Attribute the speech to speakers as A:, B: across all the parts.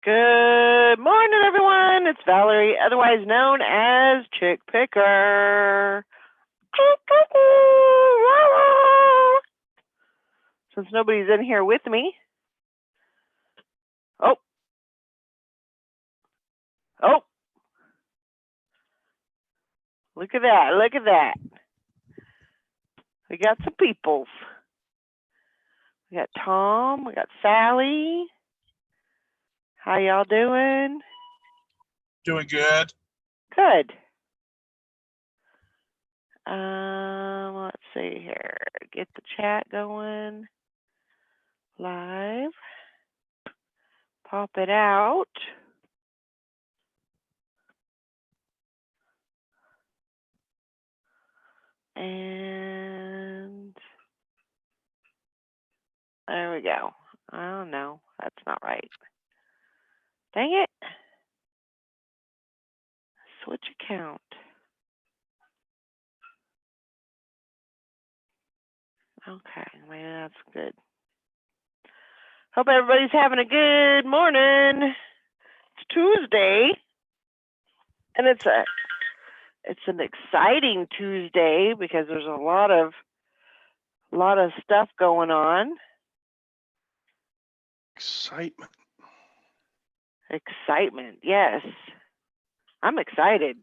A: Good morning, everyone. It's Valerie, otherwise known as Chick Picker. Since nobody's in here with me. Oh. Look at that. Look at that. We got some peoples. We got Tom. We got Sally. How y'all doing?
B: Doing good.
A: Good. Let's see here. Get the chat going. Live. Pop it out. And there we go. Oh no, that's not right. Dang it. Switch account. Okay, maybe that's good. Hope everybody's having a good morning. It's Tuesday, and it's an exciting Tuesday because there's a lot of stuff going on. Excitement, yes. I'm excited.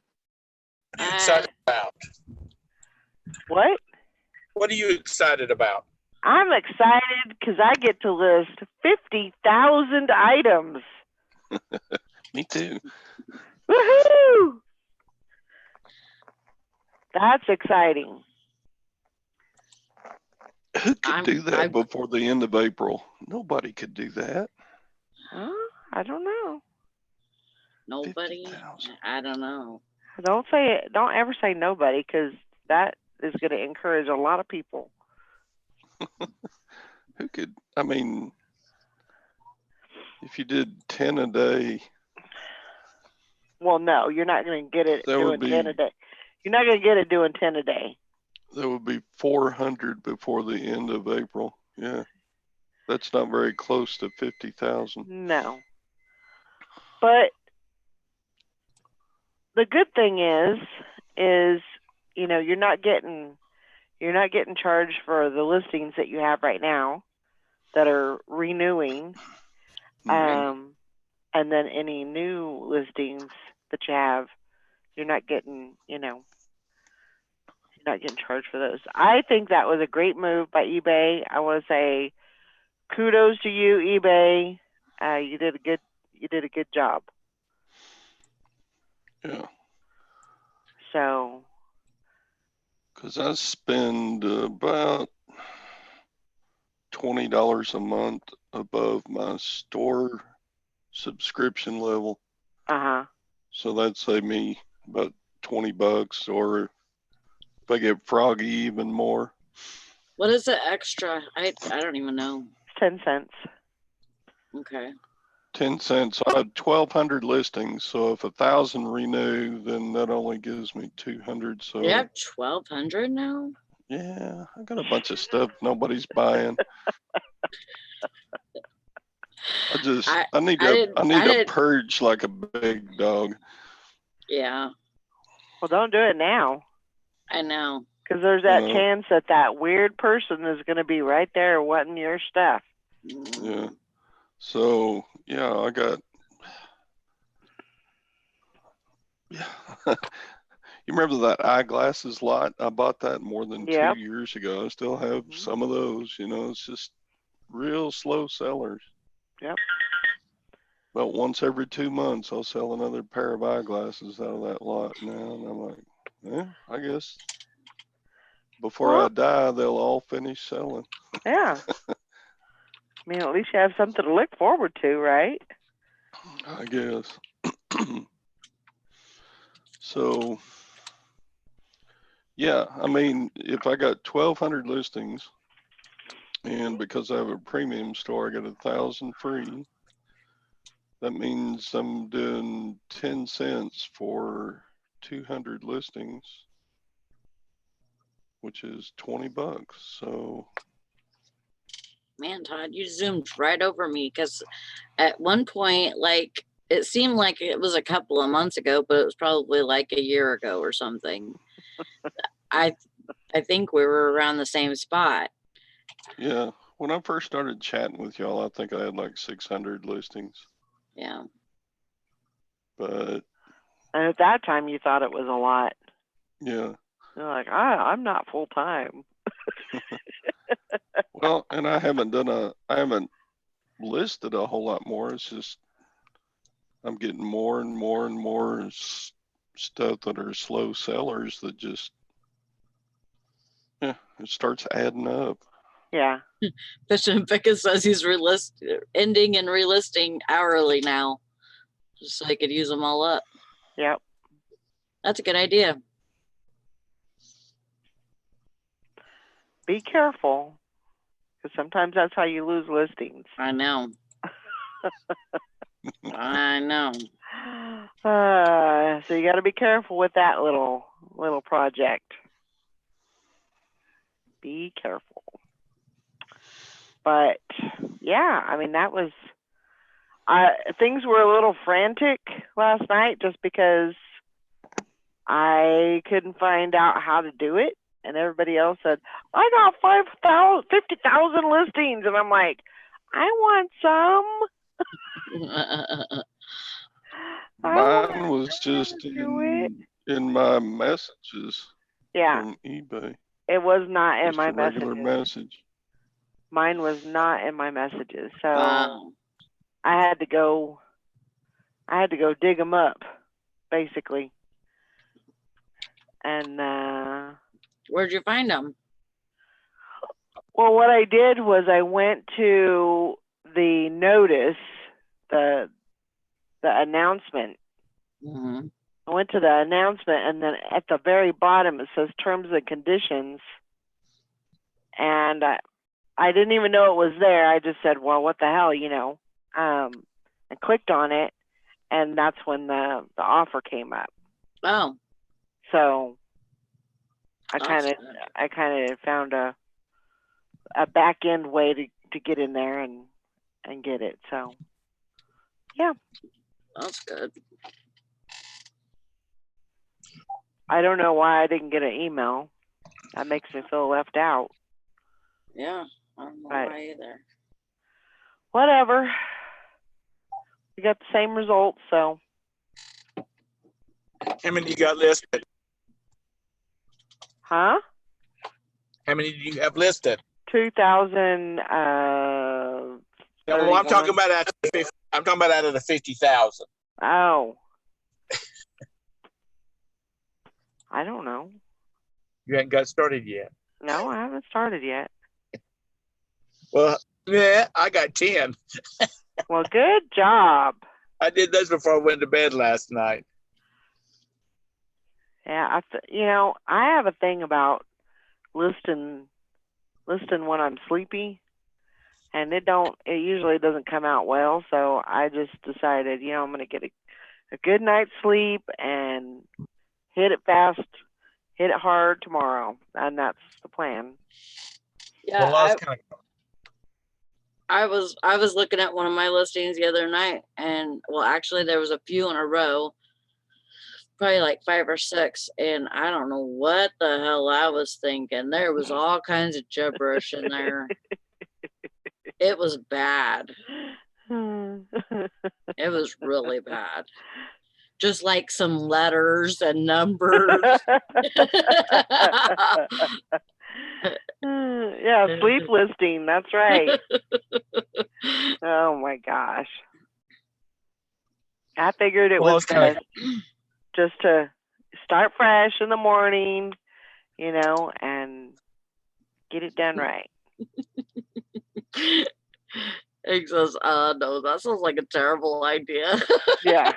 B: What are you excited about?
A: What?
B: What are you excited about?
A: I'm excited because I get to list 50,000 items.
C: Me too.
A: Woohoo! That's exciting.
C: Who could do that before the end of April? Nobody could do that.
A: Huh? I don't know.
D: Nobody?
C: 50,000.
D: I don't know.
A: Don't ever say nobody, because that is going to encourage a lot of people.
C: Who could, I mean, if you did 10 a day.
A: Well, no, you're not going to get it
C: That
A: doing
C: would be-
A: 10 a day. You're not going to get it doing 10 a day.
C: There would be 400 before the end of April. Yeah. That's not very close to 50,000.
A: No. But the good thing is, you know, you're not getting charged for the listings that you have right now that are renewing. And then any new listings that you have, you're not getting charged for those. I think that was a great move by eBay. I want to say kudos to you, eBay. You did a good job.
C: Yeah.
A: So.
C: Because I spend about $20 a month above my store subscription level. So that'd save me about $20, or if I get Froggy, even more.
D: What is the extra? I don't even know.
A: 10 cents.
D: Okay.
C: 10 cents. I have 1,200 listings, so if 1,000 renew, then that only gives me 200. So
D: you have 1,200 now?
C: Yeah, I got a bunch of stuff nobody's buying. I need to purge like a big dog.
D: Yeah.
A: Well, don't do it now.
D: I know.
A: Because there's that chance that weird person is going to be right there wanting your stuff.
C: Yeah. So, yeah, I got... Yeah. You remember that eyeglasses lot? I bought that more than 2 years ago. I still have some of those. You know, it's just real slow sellers.
A: Yep.
C: About once every 2 months, I'll sell another pair of eyeglasses out of that lot now. And I'm like, yeah, I guess before I die, they'll all finish selling.
A: Yeah. I mean, at least you have something to look forward to, right?
C: I guess. So, yeah, I mean, if I got 1,200 listings, and because I have a premium store, I get 1,000 free. That means I'm doing 10 cents for 200 listings, which is $20. So
D: Man, Todd, you zoomed right over me because at one point, like, it seemed like it was a couple of months ago, but it was probably like a year ago or something. I I think we were around the same spot.
C: Yeah. When I first started chatting with y'all, I think I had like 600 listings,
D: Yeah.
C: but
A: And at that time, you thought it was a lot.
C: yeah.
A: You're like, I'm not full time.
C: Well, and I haven't listed a whole lot more. It's just I'm getting more and more and more stuff that are slow sellers that just, yeah, it starts adding up.
A: Yeah.
D: Fishing Pickett says he's ending and relisting hourly now, just so he could use them all up.
A: Yep.
D: That's a good idea.
A: Be careful, because sometimes that's how you lose listings.
D: I know. I know.
A: So you got to be careful with that little project. Be careful. But yeah, I mean things were a little frantic last night just because I couldn't find out how to do it, and everybody else said, "I got 50,000 listings," and I'm like, "I want some."
C: Mine was just in my messages
A: Yeah,
C: on eBay.
A: it was not in
C: Just
A: my
C: a regular
A: messages.
C: message.
A: Mine was not in my messages, so
D: Wow.
A: I had to go dig them up, basically. And
D: Where'd you find them?
A: well, what I did was I went to the notice, the announcement.
D: Mm-hmm.
A: I went to the announcement, and then at the very bottom it says terms and conditions, and I didn't even know it was there. I just said, well, what the hell, and clicked on it, and that's when the offer came up.
D: Oh.
A: So I
D: That's
A: kind of found a back end way to get in there and get it. So yeah,
D: That's good.
A: I don't know why I didn't get an email. That makes me feel left out.
D: Yeah. I don't know
A: Right.
D: why either.
A: Whatever. We got the same results, so
B: How many you got listed?
A: huh?
B: How many do you have listed?
A: 2,000.
B: No, I'm
A: 31.
B: talking about out of the 50,000.
A: Oh. I don't know.
B: You hadn't got started yet.
A: No, I haven't started yet.
B: Well, yeah, I got 10.
A: Well, good job.
B: I did those before I went to bed last night.
A: Yeah, I have a thing about listing when I'm sleepy, and it usually doesn't come out well. So I just decided, I'm going to get a good night's sleep and hit it fast, hit it hard tomorrow, and that's the plan.
D: Yeah.
B: Well,
D: I was looking at one of my listings the other night, and well, actually there was a few in a row, probably like 5 or 6, and I don't know what the hell I was thinking. There was all kinds of gibberish in there. It was bad. It was really bad. Just like some letters and numbers.
A: Yeah, sleep listing. That's right. Oh my gosh. I figured it was best just to start fresh in the morning, and get it done right.
D: It says, no, that sounds like a terrible idea.
A: Yeah.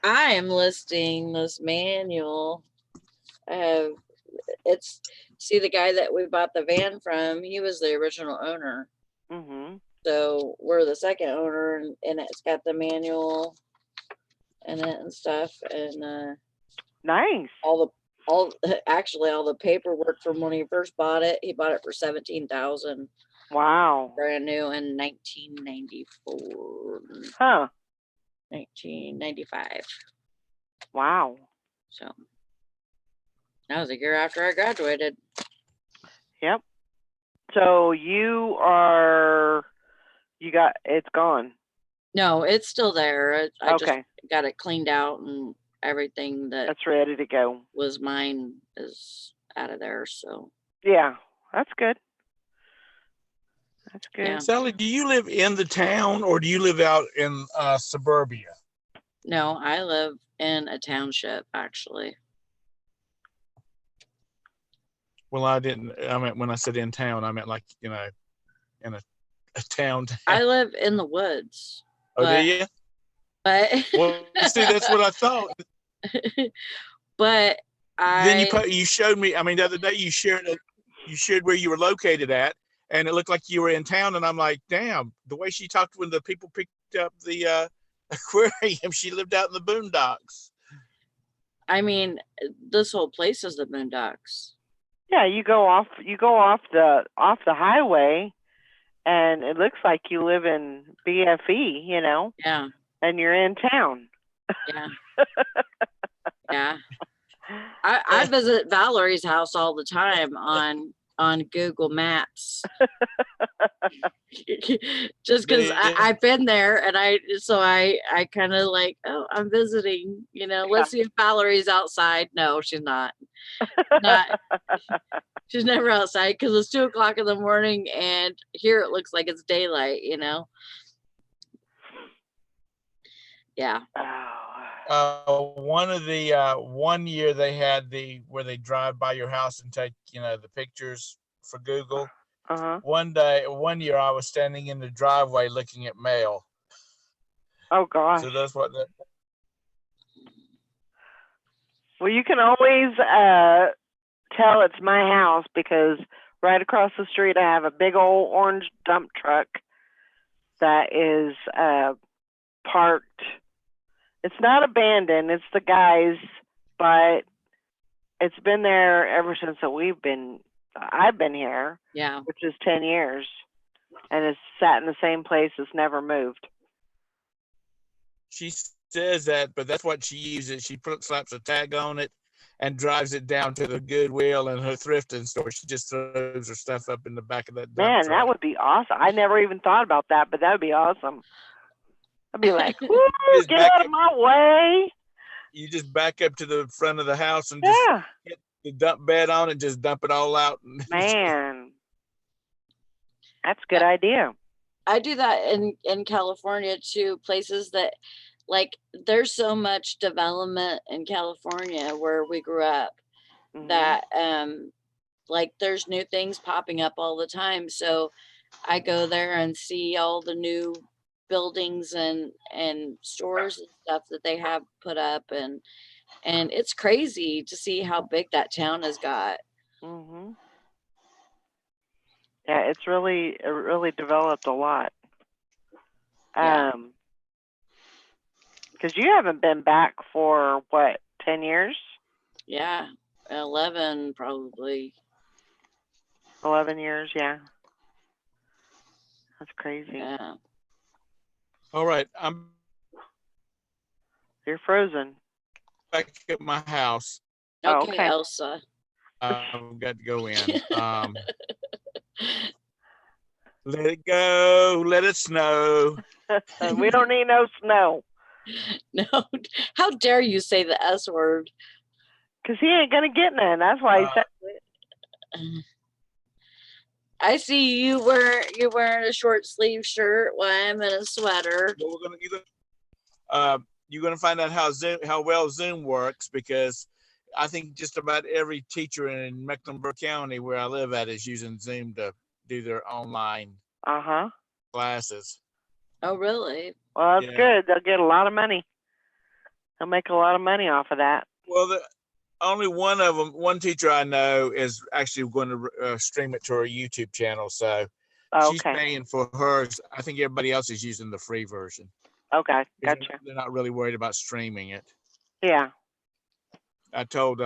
D: I am listing this manual. See the guy that we bought the van from, he was the original owner.
A: Mm-hmm.
D: So we're the second owner, and it's got the manual in it and stuff, and
A: Nice.
D: all Actually all the paperwork from when he first bought it. He bought it for 17,000,
A: Wow.
D: brand new in 1994,
A: Huh.
D: 1995.
A: Wow.
D: So that was a year after I graduated.
A: Yep. So you got, it's gone.
D: No, it's still there. I just
A: Okay.
D: got it cleaned out and everything that
A: That's ready to go.
D: was mine is out of there. So
A: Yeah. That's good. That's good.
D: Yeah.
B: Sally, do you live in the town or do you live out in suburbia?
D: no, I live in a township actually.
B: Well, I meant when I said in town, I meant like, in a town.
D: I live in the woods.
B: Oh, do
D: but-
B: you?
D: But
B: Well, see, that's what I thought.
D: but
B: Then
D: I
B: you showed me. I mean, the other day you shared where you were located at, and it looked like you were in town. And I'm like, damn, the way she talked when the people picked up the aquarium, she lived out in the boondocks.
D: I mean, this whole place is the Boondocks.
A: Yeah, you go off the highway, and it looks like you live in BFE,
D: Yeah,
A: and you're in town.
D: yeah, yeah. I visit Valerie's house all the time on Google Maps. Just because
B: Yeah.
D: I've been there and I kind of like, oh, I'm visiting, let's see if Valerie's outside. No, she's not. She's never outside because it's 2:00 in the morning and here it looks like it's daylight, Yeah.
B: One of the one year they had where they drive by your house and take the pictures for Google.
A: Uh-huh.
B: One year I was standing in the driveway looking at mail.
A: Oh gosh.
B: So that's what.
A: Well, you can always tell it's my house because right across the street I have a big old orange dump truck that is parked. It's not abandoned, it's the guy's, but it's been there ever since I've been here,
D: Yeah.
A: which is 10 years, and it's sat in the same place, it's never moved.
B: She says that, but that's what she uses. She slaps a tag on it and drives it down to the Goodwill and her thrifting store. She just throws her stuff up in the back of that dump
A: Man,
B: truck.
A: that would be awesome. I never even thought about that, but that would be awesome. I'd be like, woo,
B: Just
A: get
B: back
A: out of my way.
B: You just back up to the front of the house and just
A: Yeah,
B: get the dump bed on and just dump it all out.
A: man. That's a good idea.
D: I do that in California too, places that like there's so much development in California where we grew up
A: Mhm.
D: that like there's new things popping up all the time. So I go there and see all the new buildings and stores and stuff that they have put up and it's crazy to see how big that town has got.
A: Mhm. Yeah, it really developed a lot.
D: Yeah.
A: Because you haven't been back for what, 10 years?
D: Yeah, 11 probably.
A: 11 years, yeah. That's crazy.
D: Yeah.
B: All right, I'm
A: You're frozen.
B: back at my house.
A: Oh,
D: Okay,
A: okay.
D: Elsa.
B: I've got to go in. Let it go. Let it snow.
A: We don't need no snow.
D: No, how dare you say the S word?
A: Because he ain't going to get none. That's why he said it.
D: I see you're wearing a short sleeve shirt while I'm in a sweater.
B: Well, you're gonna find out how well Zoom works, because I think just about every teacher in Mecklenburg County where I live at is using Zoom to do their online
A: Uh-huh.
B: classes.
D: Oh, really?
A: Well, that's
B: Yeah.
A: good. They'll get a lot of money. They'll make a lot of money off of that.
B: Well, only one teacher I know is actually going to stream it to her YouTube channel. So she's
A: Okay.
B: paying for hers. I think everybody else is using the free version.
A: Okay.
B: 'Cause
A: Gotcha.
B: They're not really worried about streaming it.
A: Yeah.
B: I told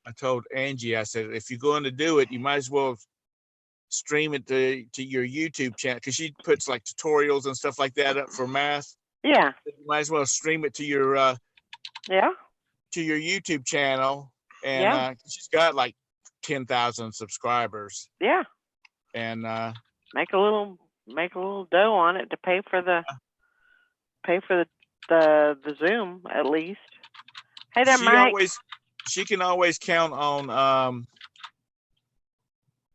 B: I told Angie, I said, if you're going to do it, you might as well stream it to your YouTube channel, because she puts like tutorials and stuff like that up for math.
A: Yeah.
B: You might as well stream it to your
A: Yeah.
B: YouTube channel, and
A: Yeah.
B: she's got like 10,000 subscribers,
A: Yeah.
B: and
A: Make a little dough on it to pay for the Zoom at least. Hey there, Mike.
B: She can always count on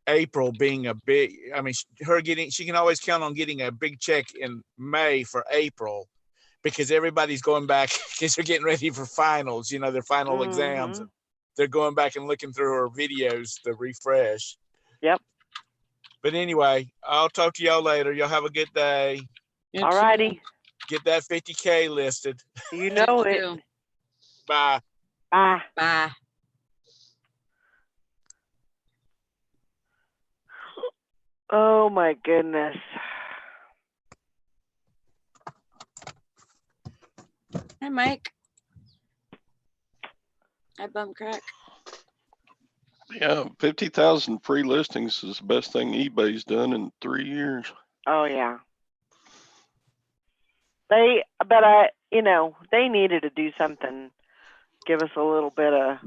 B: April being a big, I mean, she can always count on getting a big check in May for April, because everybody's going back because they're getting ready for finals, their final exams. And they're going back and looking through her videos to refresh.
A: Yep.
B: But anyway, I'll talk to y'all later. Y'all have a good day.
D: You
A: All righty.
B: Get that 50K listed.
A: You know it.
D: too.
B: Bye.
A: Bye.
D: Bye.
A: Oh my goodness.
D: Hi, Mike. Hi, Bum Crack.
C: Yeah, 50,000 free listings is the best thing eBay's done in 3 years.
A: Oh yeah. They needed to do something, give us a little bit of,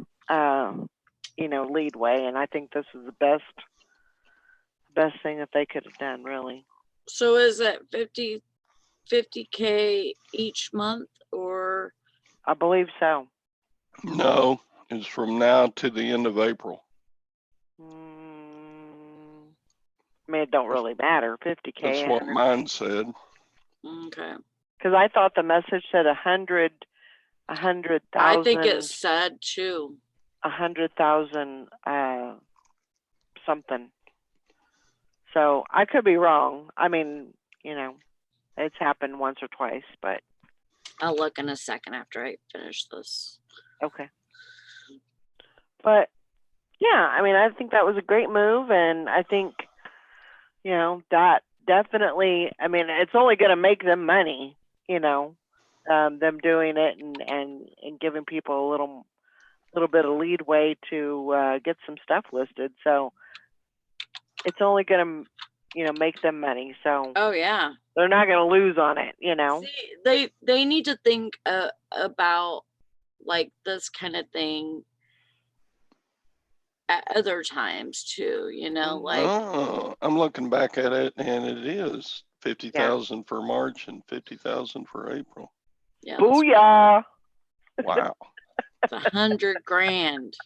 A: leadway, and I think this is the best thing that they could have done, really.
D: So is that 50K each month, or?
A: I believe so.
C: No, it's from now to the end of April.
A: I mean, it don't really matter, 50K.
C: That's what mine said.
D: Okay.
A: Because I thought the message said 100,000.
D: I think it said too.
A: 100,000 something. So I could be wrong. I mean, it's happened once or twice, but
D: I'll look in a second after I finish this.
A: okay. But yeah, I mean, I think that was a great move, and I think, that definitely, I mean, it's only going to make them money, them doing it and giving people a little bit of leadway to get some stuff listed. So it's only going to, make them money. So
D: Oh yeah.
A: they're not going to lose on it,
D: See, they need to think about like this kind of thing at other times too, like
C: Oh, I'm looking back at it, and it is 50,000 for March and 50,000 for April.
D: yeah,
A: Booyah.
C: Wow.
D: it's 100 grand.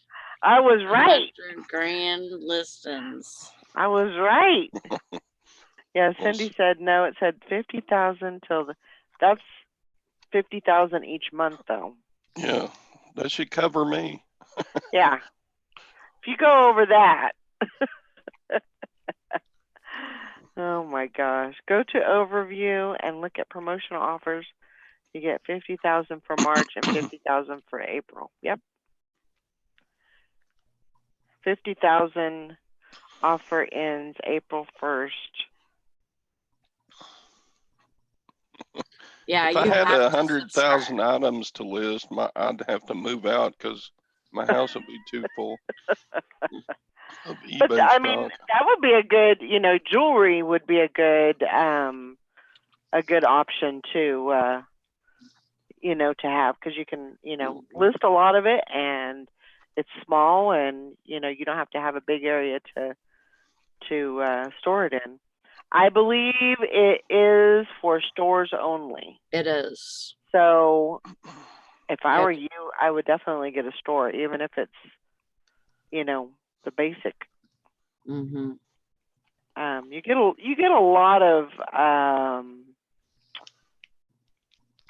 A: I was right.
D: 100 grand listings.
A: I was right. Yeah,
C: Well,
A: Cindy said no. It said 50,000 that's 50,000 each month, though.
C: Yeah, that should cover me.
A: Yeah. If you go over that, oh my gosh, go to overview and look at promotional offers. You get 50,000 for March and 50,000 for April. Yep. 50,000 offer ends April 1st.
D: Yeah,
C: If I
D: you
C: had
D: have to
C: 100,000
D: subscribe.
C: items to list, I'd have to move out because my house would be too full of eBay
A: But I
C: stock.
A: mean, that would be a good, jewelry would be a good option to, to have, because you can, list a lot of it, and it's small, and you don't have to have a big area to store it in. I believe it is for stores only.
D: It is.
A: So if I
D: Yeah.
A: were you, I would definitely get a store, even if it's, the basic.
D: Mm-hmm.
A: You get a lot of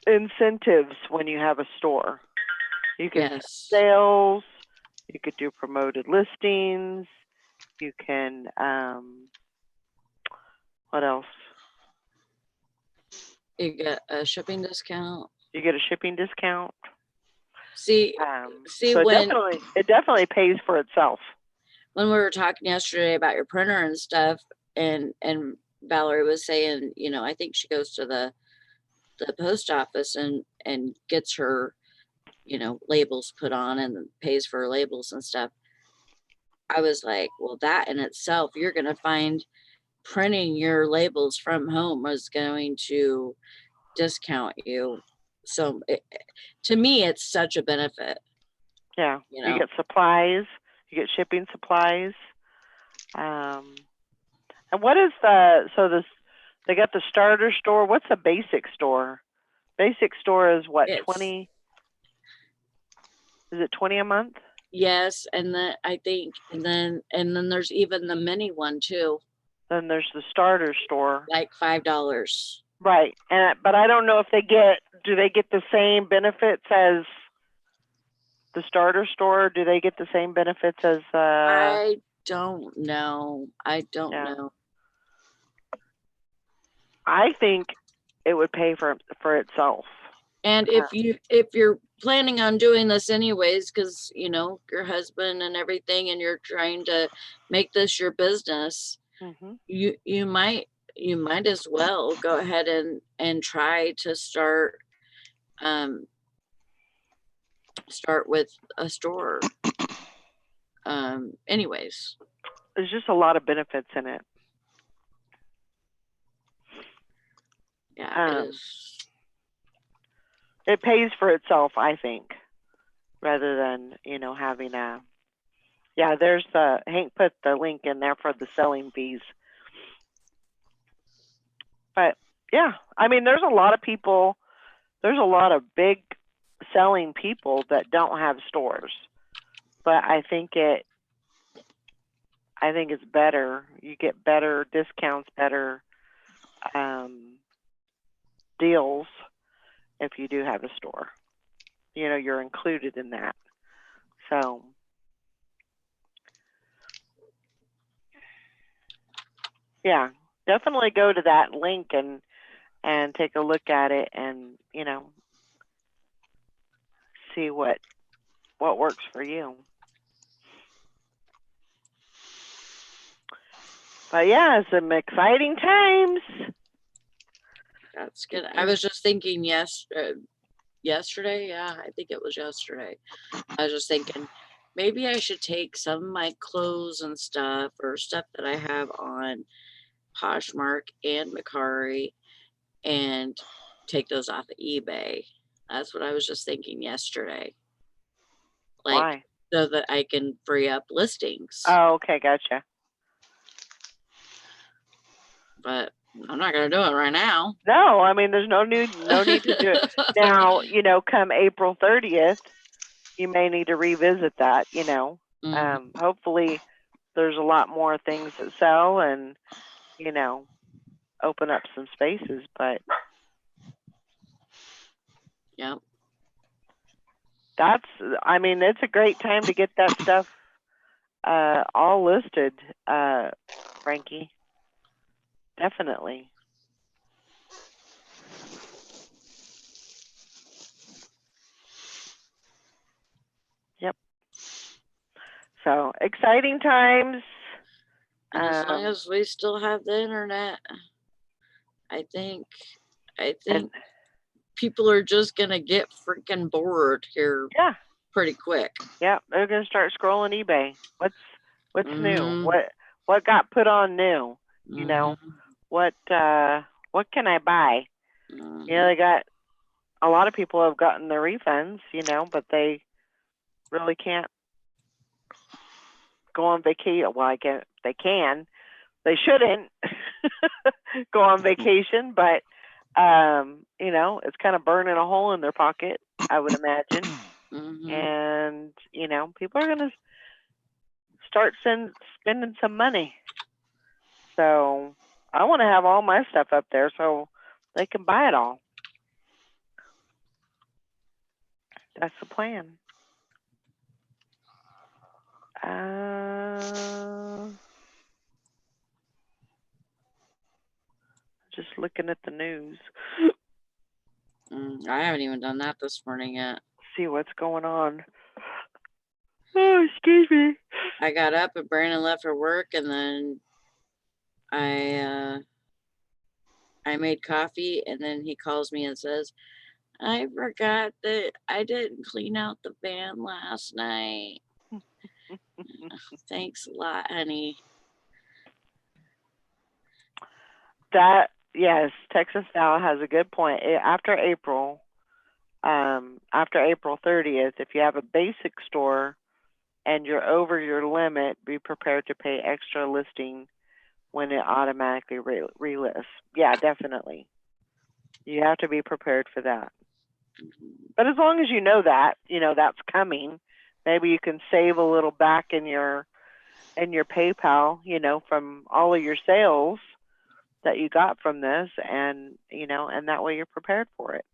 A: incentives when you have a store. You can
D: Yes.
A: sales. You could do promoted listings. You can what else?
D: You get a shipping discount.
A: You get a shipping discount.
D: See,
A: So
D: when
A: it definitely pays for itself.
D: we were talking yesterday about your printer and stuff, and Valerie was saying, I think she goes to the post office and gets her, labels put on and pays for her labels and stuff. I was like, well, that in itself, you're going to find printing your labels from home is going to discount you. So to me, it's such a benefit.
A: Yeah,
D: You
A: you
D: know?
A: get supplies, you get shipping supplies. And what is they got the starter store. What's a basic store? Basic store is what,
D: It's-
A: 20? Is it 20 a month?
D: Yes, and then I think, and then there's even the mini one too,
A: Then there's the starter store.
D: like $5.
A: Right. But I don't know if do they get the same benefits as the starter store? Do they get the same benefits as
D: I don't know. I don't
A: Yeah.
D: know.
A: I think it would pay for itself.
D: And if you're planning on doing this anyways, because you know your husband and everything, and you're trying to make this your business,
A: Mhm.
D: you might as well go ahead and try to start with a store. Anyways,
A: There's just a lot of benefits in it.
D: yeah, it is.
A: It pays for itself, I think, rather than, having there's Hank put the link in there for the selling fees. But yeah, I mean, there's a lot of big selling people that don't have stores, but I think it's better. You get better discounts, better deals if you do have a store. You're included in that. So yeah, definitely go to that link and take a look at it and, see what works for you. But yeah, some exciting times.
D: That's good. I was just thinking yesterday. Yeah, I think it was yesterday. I was just thinking maybe I should take some of my clothes and stuff or stuff that I have on Poshmark and Mercari and take those off of eBay. That's what I was just thinking yesterday. Like,
A: Why?
D: so that I can free up listings.
A: Oh, okay, gotcha.
D: But I'm not gonna do it right now.
A: No, I mean, there's no need to do it now. Come April 30th, you may need to revisit that. Hopefully, there's a lot more things that sell and open up some spaces. But
D: yeah,
A: it's a great time to get that stuff all listed, Frankie. Definitely. Yep. So exciting times.
D: and as long as we still have the internet, I think
A: And-
D: people are just gonna get freaking bored here.
A: Yeah.
D: Pretty quick.
A: Yeah, they're gonna start scrolling eBay. What's new?
D: Mhm.
A: What got put on new?
D: Mhm.
A: What can I buy?
D: Mhm.
A: They got a lot of people have gotten their refunds, but they really can't go on vacation. Well, they can. They shouldn't go on vacation, but it's kind of burning a hole in their pocket, I would imagine.
D: Mhm.
A: And people are gonna start spending some money. So I want to have all my stuff up there so they can buy it all. That's the plan. Just looking at the news.
D: I haven't even done that this morning yet.
A: See what's going on. Oh, excuse me.
D: I got up and Brandon left for work, and then I made coffee, and then he calls me and says, I forgot that I didn't clean out the van last night. Thanks a lot, honey.
A: That, yes, Texas Val has a good point. After April 30th, if you have a basic store and you're over your limit, be prepared to pay extra listing when it automatically relists. Yeah, definitely. You have to be prepared for that. But as long as you know that, that's coming, maybe you can save a little back in your PayPal, from all of your sales that you got from this, and and that way you're prepared for it.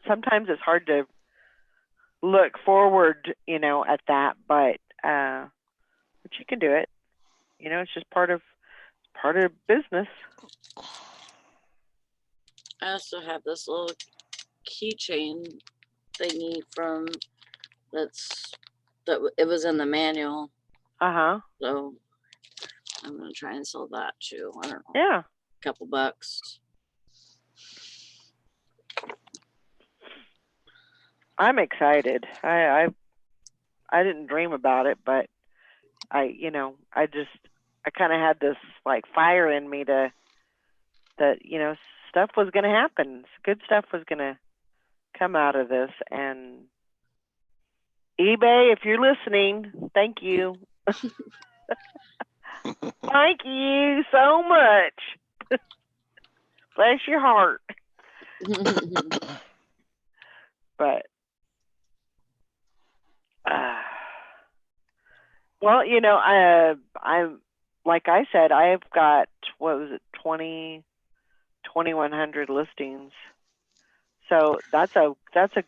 A: Sometimes it's hard to look forward, at that, but you can do it. It's just part of business.
D: I also have this little keychain thingy it was in the manual. So I'm gonna try and sell that too. I don't know.
A: Yeah.
D: A couple bucks.
A: I'm excited. I didn't dream about it, but I kind of had this like fire in me that stuff was going to happen. Good stuff was going to come out of this. And eBay, if you're listening, thank you. Thank you so much. Bless your heart. But well, I'm like I said, I've got 2,100 listings. So that's a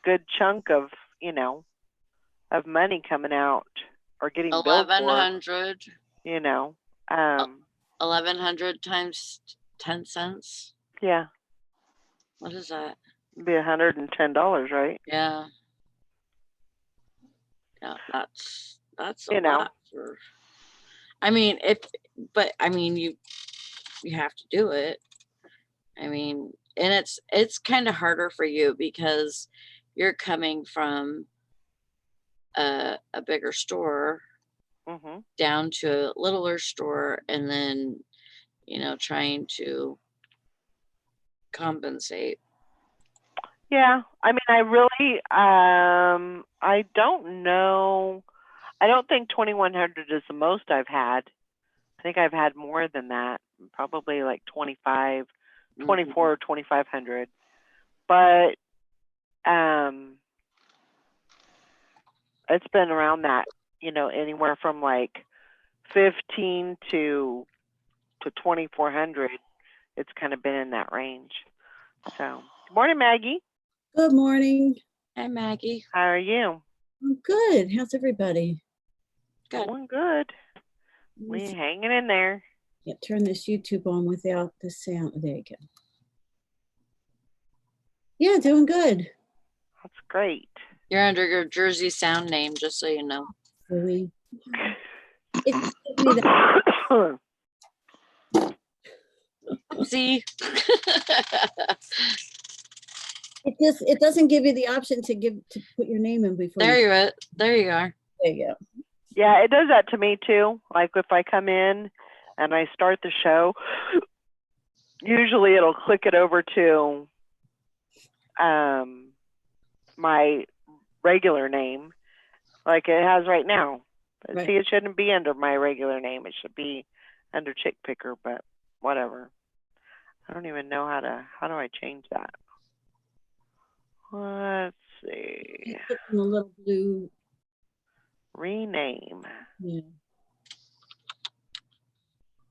A: good chunk of of money coming out or getting billed for.
D: 1,100. 1,100 times 10 cents.
A: Yeah.
D: What is that?
A: It'd be $110, right?
D: Yeah. Yeah, that's a lot for. I mean, you have to do it. I mean, and it's kind of harder for you because you're coming from a bigger store down to a littler store, and then trying to compensate.
A: Yeah, I mean, I really, I don't know. I don't think 2,100 is the most I've had. I think I've had more than that, probably like 24 or 2,500. But it's been around that, anywhere from like 15 to 2,400. It's kind of been in that range. So, good morning, Maggie.
E: Good morning.
D: Hi, Maggie.
A: How are you?
E: I'm good. How's everybody?
D: Good.
A: Doing good. We hanging in there.
E: Yeah, turn this YouTube on without the sound. There you go. Yeah, doing good.
A: That's great.
D: You're under your Jersey Sound name, just so you know.
E: Really? It gives me the-
D: See?
E: it doesn't give you the option to put your name in before.
D: There you are. There you are.
E: There you go.
A: Yeah, it does that to me too. Like if I come in and I start the show, usually it'll click it over to my regular name, like it has right now. But
E: Right.
A: see, it shouldn't be under my regular name. It should be under Chick Picker, but whatever. I don't even know how do I change that? Let's see.
E: You click on the little blue.
A: Rename.
E: Yeah.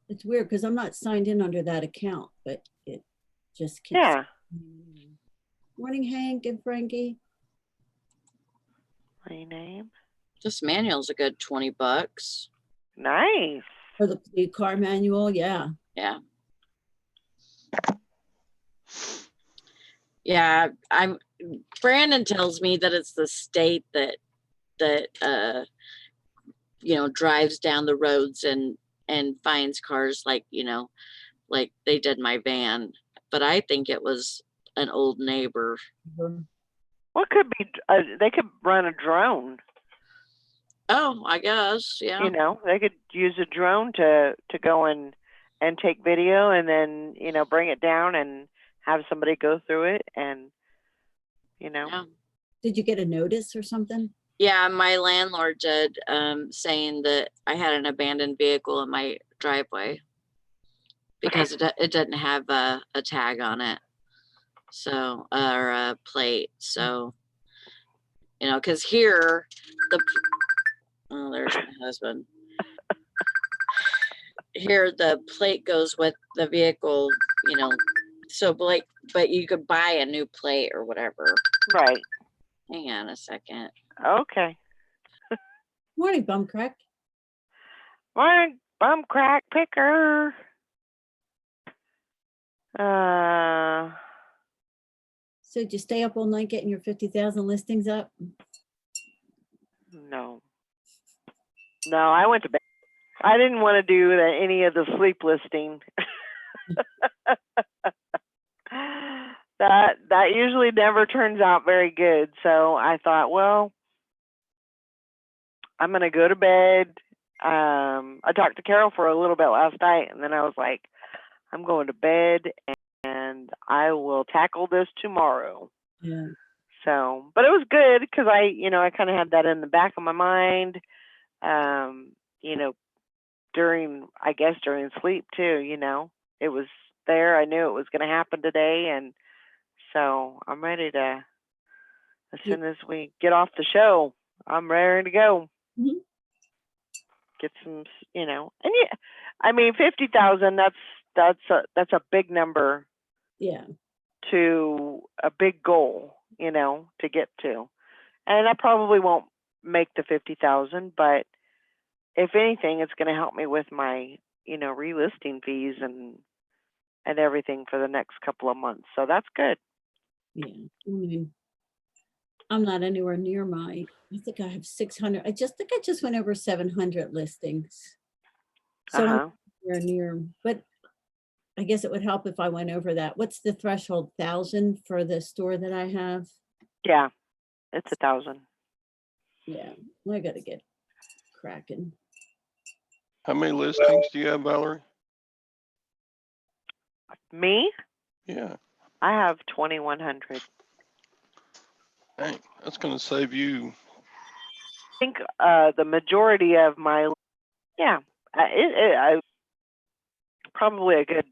E: It's weird because I'm not signed in under that account, but it just keeps.
A: Yeah.
E: Morning, Hank and Frankie.
A: Rename.
D: This manual's a good $20.
A: Nice.
E: For the car manual, yeah.
D: Yeah. Yeah, Brandon tells me that it's the state that drives down the roads and finds cars like they did my van, but I think it was an old neighbor.
A: What could be? They could run a drone.
D: Oh, I guess, yeah.
A: You know, they could use a drone to go and take video, and then bring it down and have somebody go through it, and
D: Yeah.
E: Did you get a notice or something?
D: Yeah, my landlord did, saying that I had an abandoned vehicle in my driveway because it didn't have a tag on it. So, or a plate. So, because here, oh, there's my husband. Here, the plate goes with the vehicle, so but you could buy a new plate or whatever.
A: right.
D: Hang on a second.
A: Okay.
E: Morning, Bumcrack.
A: Morning, bum crack picker.
E: So did you stay up all night getting your 50,000 listings up?
A: No. No, I went to bed. I didn't want to do any of the sleep listing. That usually never turns out very good. So I thought, well, I'm gonna go to bed. I talked to Carol for a little bit last night, and then I was like, I'm going to bed, and I will tackle this tomorrow.
E: Yeah.
A: So, but it was good because I kind of had that in the back of my mind. During sleep too. It was there. I knew it was going to happen today, and so I'm ready to. As soon as we get off the show, I'm ready to go.
E: Mhm.
A: Get some, and yeah, I mean, 50,000. That's a big number
E: Yeah.
A: to a big goal, to get to. And I probably won't make the 50,000, but if anything, it's going to help me with my, relisting fees and everything for the next couple of months. So that's good.
E: Yeah. I mean, I'm not anywhere near I think I have 600. I think I just went over 700 listings. So I'm
A: Uh-huh.
E: nowhere near, but I guess it would help if I went over that. What's the threshold? 1,000 for the store that I have?
A: Yeah, it's 1,000.
E: Yeah, I gotta get cracking.
C: How many listings do you have, Valerie?
A: Me,
C: Yeah,
A: I have 2,100.
C: dang, that's gonna save you.
A: I think the majority of my, yeah, I probably a good,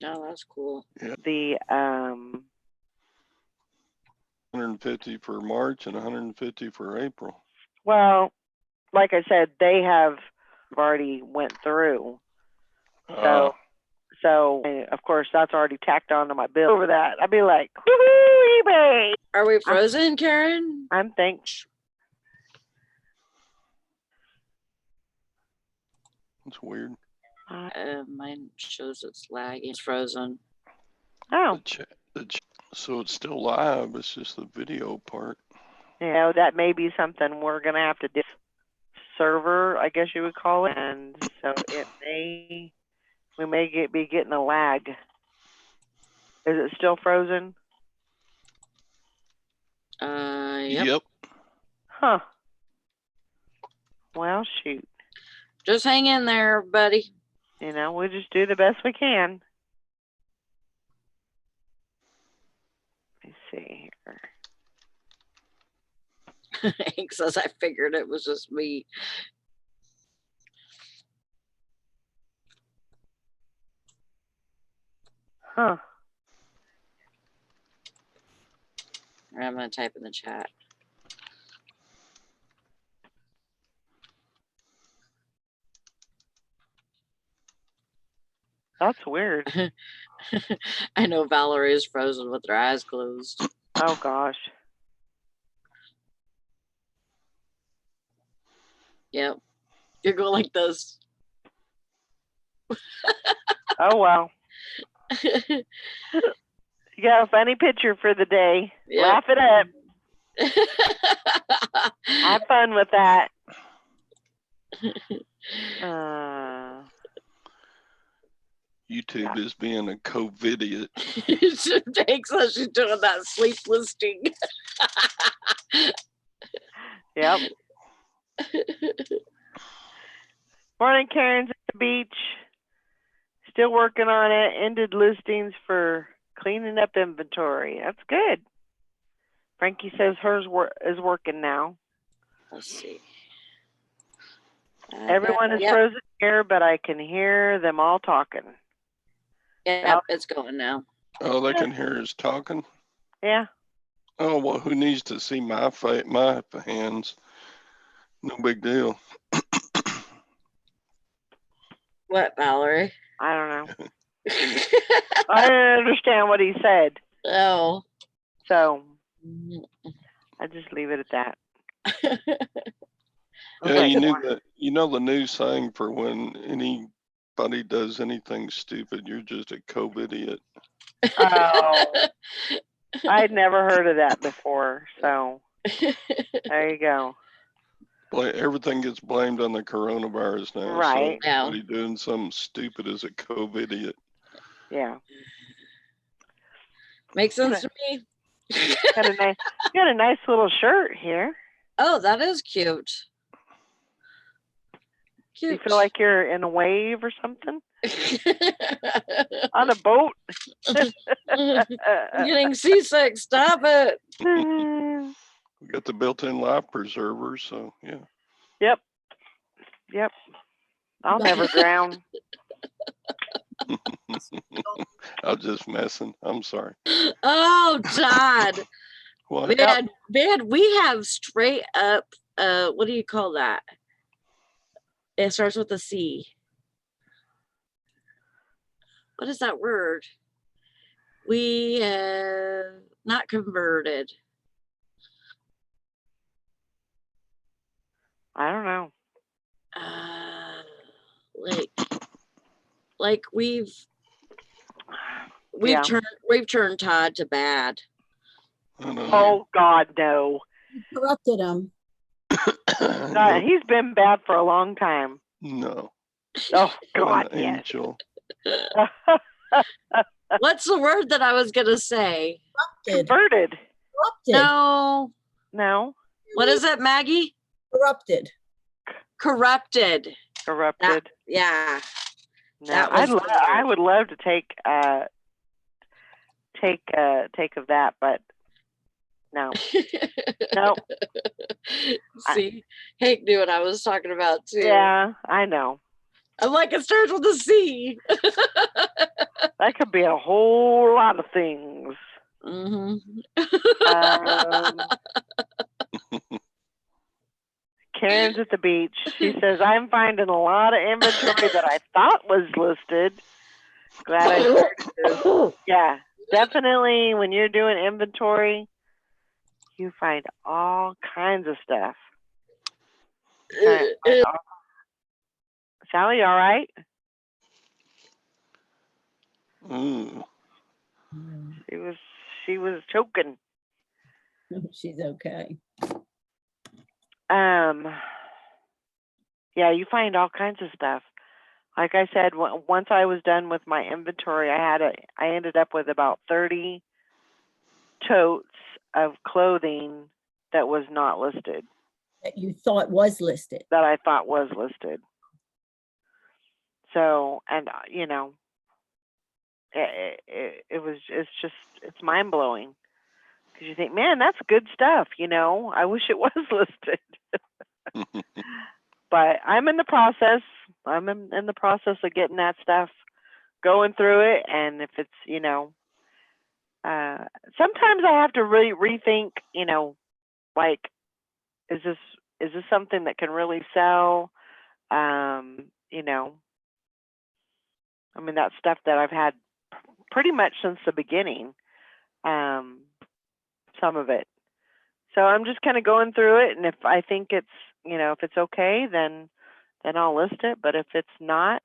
D: Oh, that's cool.
A: the
C: 150 for March and 150 for April.
A: well, like I said, they have already went through. So of course that's already tacked onto my bill over that. I'd be like, woohoo, eBay.
D: Are we frozen, Karen?
A: I'm thanks.
C: That's weird.
D: Mine shows it's lagging. It's frozen.
A: Oh,
C: So it's still live. It's just the video part.
A: that may be something we're gonna have to do. Server, I guess you would call it, and so we may be getting a lag. Is it still frozen?
D: Yep.
A: Huh. Well, shoot.
D: Just hang in there, buddy.
A: We just do the best we can. Let me see here.
D: Hank says, I figured it was just me.
A: Huh.
D: I'm going to type in the chat.
A: That's weird.
D: I know Valerie is frozen with her eyes closed.
A: Oh, gosh.
D: Yep. You're going like this.
A: Oh, well. You got a funny picture for the day.
D: Yep.
A: Laugh it up. Have fun with that.
C: YouTube is being a COVID-idiot.
D: Thanks, she's doing that sleep listing.
A: Yep. Morning, Karen's at the beach. Still working on it. Ended listings for cleaning up inventory. That's good. Frankie says hers is working now.
D: Let's see.
A: Everyone is
D: Yep,
A: frozen here, but I can hear them all talking.
D: yep, it's going now.
C: Oh, they can hear us talking.
A: Yeah.
C: Oh, well, who needs to see my hands? No big deal.
D: What, Valerie?
A: I don't know. I didn't understand what he said.
D: Oh.
A: So I just leave it at that.
C: Yeah,
A: Okay.
C: you know the new saying for when anybody does anything stupid, you're just a COVID-idiot.
A: Oh, I'd never heard of that before. So there you go.
C: Everything gets blamed on the coronavirus now.
A: Right.
C: So
D: Yeah.
C: anybody doing something stupid is a COVID-idiot.
A: Yeah.
D: Makes sense to me.
A: Got a nice little shirt here.
D: Oh, that is cute.
A: Do you
D: Cute.
A: feel like you're in a wave or something? On a boat?
D: I'm getting seasick. Stop it.
C: We got the built-in life preservers, so yeah.
A: Yep. Yep. I'll never drown.
C: I was just messing. I'm sorry.
D: Oh, Todd.
C: What?
D: Man, we have straight up, what do you call that? It starts with a C. What is that word? We have not converted.
A: I don't know.
D: Like we've
A: Yeah.
D: turned Todd to bad.
C: I don't know.
A: Oh God, no.
E: Corrupted him.
A: God, he's been bad for a long time.
C: No.
A: Oh
C: What
A: God,
C: an
A: yes.
C: angel.
D: What's the word that I was gonna say?
A: Converted.
E: Corrupted.
D: No.
A: No.
D: What is it, Maggie?
E: Corrupted.
D: Corrupted.
A: Corrupted.
D: Yeah.
A: No.
D: that was the
A: I
D: word.
A: would love to take of that, but no. No.
D: See, Hank knew what I was talking about too.
A: Yeah, I know.
D: I'm like, it starts with a C.
A: That could be a whole lot of things. Karen's at the beach. She says, I'm finding a lot of inventory that I thought was listed. Glad I started this. Yeah, definitely when you're doing inventory, you find all kinds of stuff. Sally, all right?
C: Ooh.
A: She was choking.
E: She's okay.
A: Yeah, you find all kinds of stuff. Like I said, once I was done with my inventory, I ended up with about 30 totes of clothing that was not listed,
E: That you thought was listed.
A: that I thought was listed. So, and you know, it's mind blowing, because you think, man, that's good stuff. You know, I wish it was listed. But I'm in the process. I'm in the process of getting that stuff, going through it. And if it's, you know, sometimes I have to really rethink, you know, like, is this something that can really sell? You know, I mean, that's stuff that I've had pretty much since the beginning, some of it. So I'm just kind of going through it, and if I think it's, you know, if it's okay, then I'll list it. But if it's not,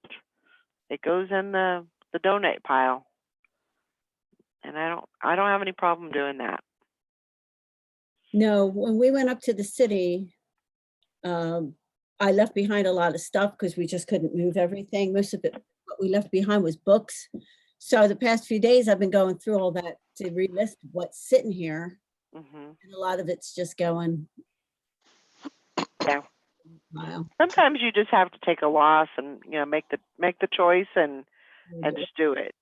A: it goes in the donate pile. And I don't have any problem doing that.
E: No, when we went up to the city, I left behind a lot of stuff because we just couldn't move everything. Most of it what we left behind was books. So the past few days, I've been going through all that to relist what's sitting here.
A: Mm-hmm.
E: And a lot of it's just going.
A: Yeah.
E: Wow.
A: Sometimes you just have to take a loss and, you know, make the choice and just do it.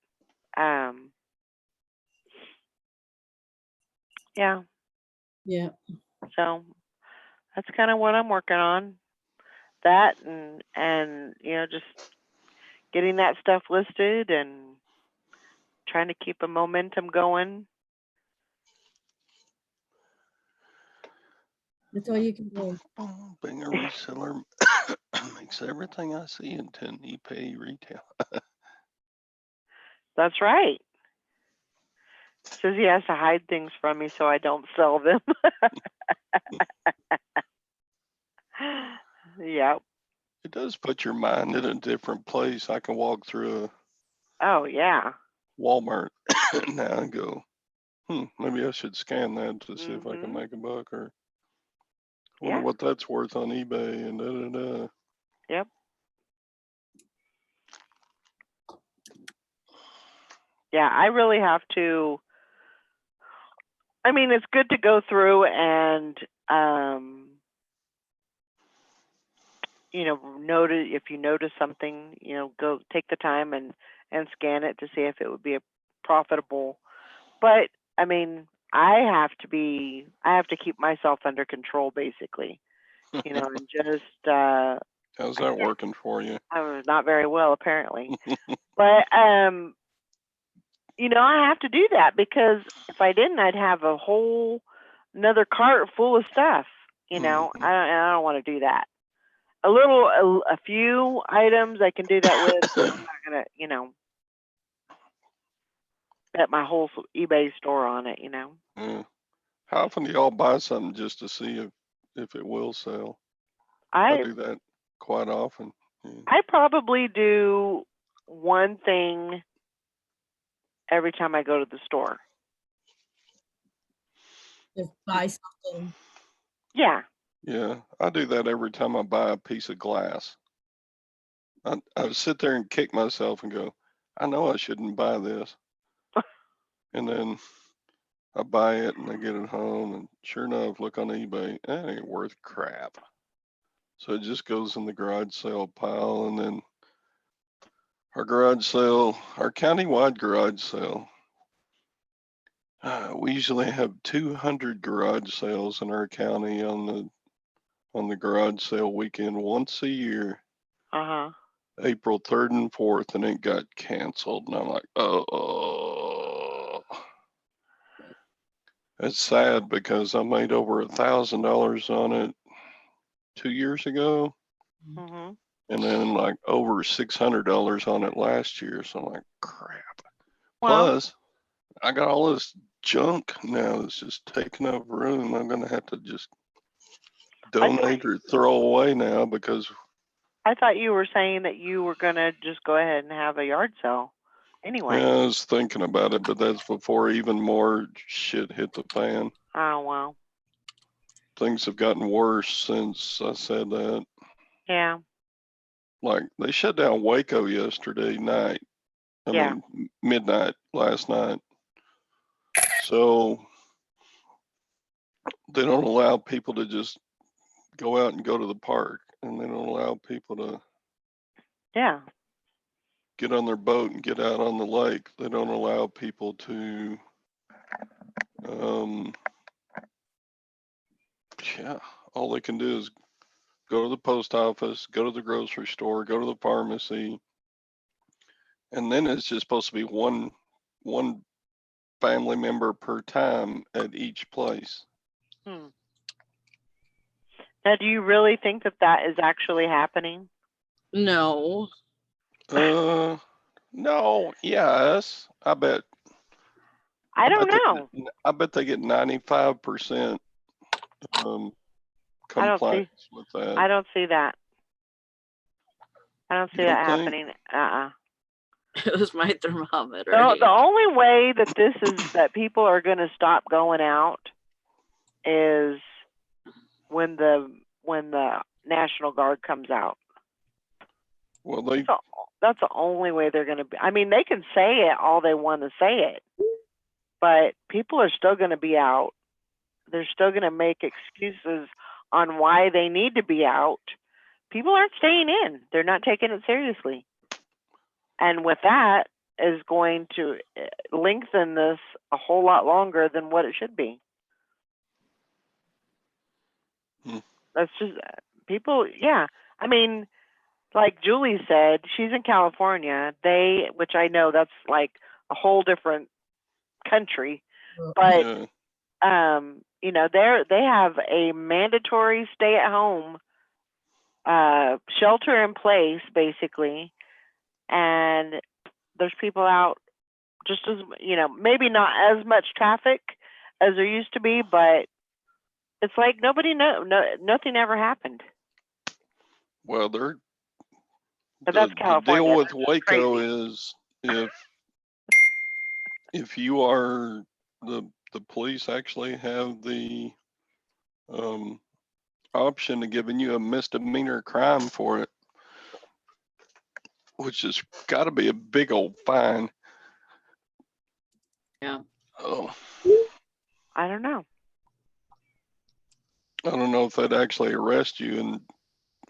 A: Yeah.
E: Yeah.
A: So that's kind of what I'm working on. That and you know, just getting that stuff listed and trying to keep a momentum going.
E: That's all you can do.
C: Being a reseller makes everything I see in 10 pay retail.
A: That's right. Says he has to hide things from me so I don't sell them. Yep.
C: It does put your mind in a different place. I can walk through a
A: Oh yeah.
C: Walmart now and go, maybe I should scan that to see if I can
A: Mhm.
C: make a buck, or wonder
A: Yeah.
C: what that's worth on eBay, and da.
A: Yep. Yeah, I really have to. I mean, it's good to go through and you know, notice if you notice something, you know, go take the time and scan it to see if it would be a profitable. But I mean, I have to keep myself under control basically, you know, and just
C: How's
A: I
C: that
A: can't-
C: working for you?
A: I was not very well apparently. But you know, I have to do that because if I didn't, I'd have a whole another cart full of stuff. You know,
C: Mhm.
A: I don't want to do that. A few items I can do that with. But I'm not gonna, you know, bet my whole eBay store on it. You know.
C: Yeah. How often do y'all buy something just to see if it will sell? I
A: I
C: do that quite often. Yeah.
A: I probably do one thing every time I go to the store.
E: Just buy something.
A: Yeah.
C: Yeah, I do that every time I buy a piece of glass. I sit there and kick myself and go, I know I shouldn't buy this. And then I buy it and I get it home, and sure enough, look on eBay, that ain't worth crap. So it just goes in the garage sale pile, and then our countywide garage sale, we usually have 200 garage sales in our county on the garage sale weekend once a year.
A: Uh-huh.
C: April 3rd and 4th, and it got canceled. And I'm like, oh, it's sad because I made over $1,000 on it 2 years ago,
A: Mhm.
C: and then like over $600 on it last year. So I'm like, crap.
A: Well,
C: Plus, I got all this junk now that's just taking up room. I'm gonna have to just donate or throw away now because
A: I thought you were saying that you were gonna just go ahead and have a yard sale anyway.
C: yeah, I was thinking about it, but that's before even more shit hit the fan.
A: Oh well.
C: Things have gotten worse since I said that.
A: Yeah.
C: Like they shut down Waco yesterday night.
A: Yeah.
C: Midnight last night. So they don't allow people to just go out and go to the park, and they don't allow people to
A: Yeah.
C: get on their boat and get out on the lake. They don't allow people to yeah, all they can do is go to the post office, go to the grocery store, go to the pharmacy, and then it's just supposed to be one family member per time at each place.
A: Hmm. Now, do you really think that that is actually happening?
D: No.
C: No, yes, I bet.
A: I don't know.
C: I bet they get 95%
A: I don't
C: compliance
A: see.
C: with that.
A: I don't see that. I don't see
C: You
A: that
C: don't think?
A: happening. Uh-uh.
D: It was my thermometer.
A: The only way that this is that people are going to stop going out is when the National Guard comes out.
C: Well, they,
A: That's the only way they're going to be. I mean, they can say it all they want to say it, but people are still going to be out. They're still going to make excuses on why they need to be out. People aren't staying in. They're not taking it seriously. And with that is going to lengthen this a whole lot longer than what it should be. That's just people. Yeah. I mean, like Julie said, she's in California. Which I know that's like a whole different country, but
C: yeah,
A: you know, they have a mandatory stay at home, shelter in place basically, and there's people out just as, you know, maybe not as much traffic as there used to be, but it's like nothing ever happened.
C: well,
A: But
C: the
A: that's California.
C: deal with
A: That's just
C: Waco
A: crazy.
C: is if you are the police actually have the option of giving you a misdemeanor crime for it, which has got to be a big old fine.
D: Yeah.
C: Oh,
A: I don't know.
C: I don't know if they'd actually arrest you and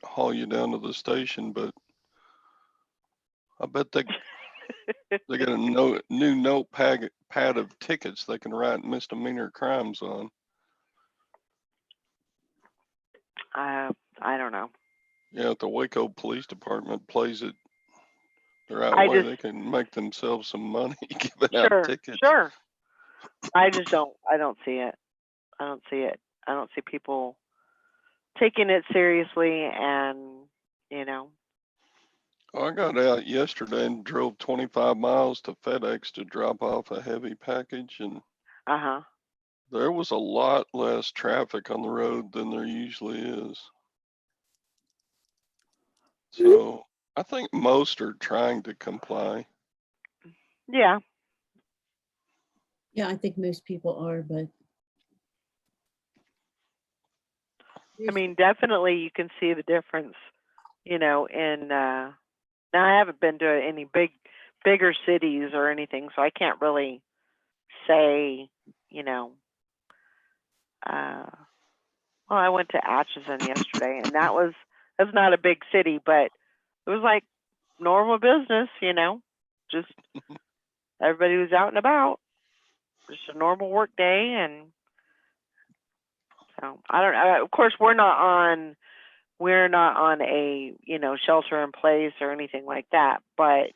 C: haul you down to the station, but I bet they got a new notepad of tickets they can write misdemeanor crimes on.
A: I don't know.
C: Yeah, if the Waco Police Department plays it the right
A: I
C: way,
A: just
C: they can make themselves some money giving out tickets.
A: Sure. I don't see it. I don't see it. I don't see people taking it seriously, and you know.
C: I got out yesterday and drove 25 miles to FedEx to drop off a heavy package, and
A: Uh-huh.
C: there was a lot less traffic on the road than there usually is. So I think most are trying to comply.
A: Yeah.
E: Yeah, I think most people are, but
A: I mean, definitely you can see the difference, you know, in now I haven't been to any bigger cities or anything, so I can't really say, you know, well, I went to Atchison yesterday, and that's not a big city, but it was like normal business, you know, just everybody was out and about, just a normal work day. And so I don't know. Of course, we're not on a, you know, shelter in place or anything like that, but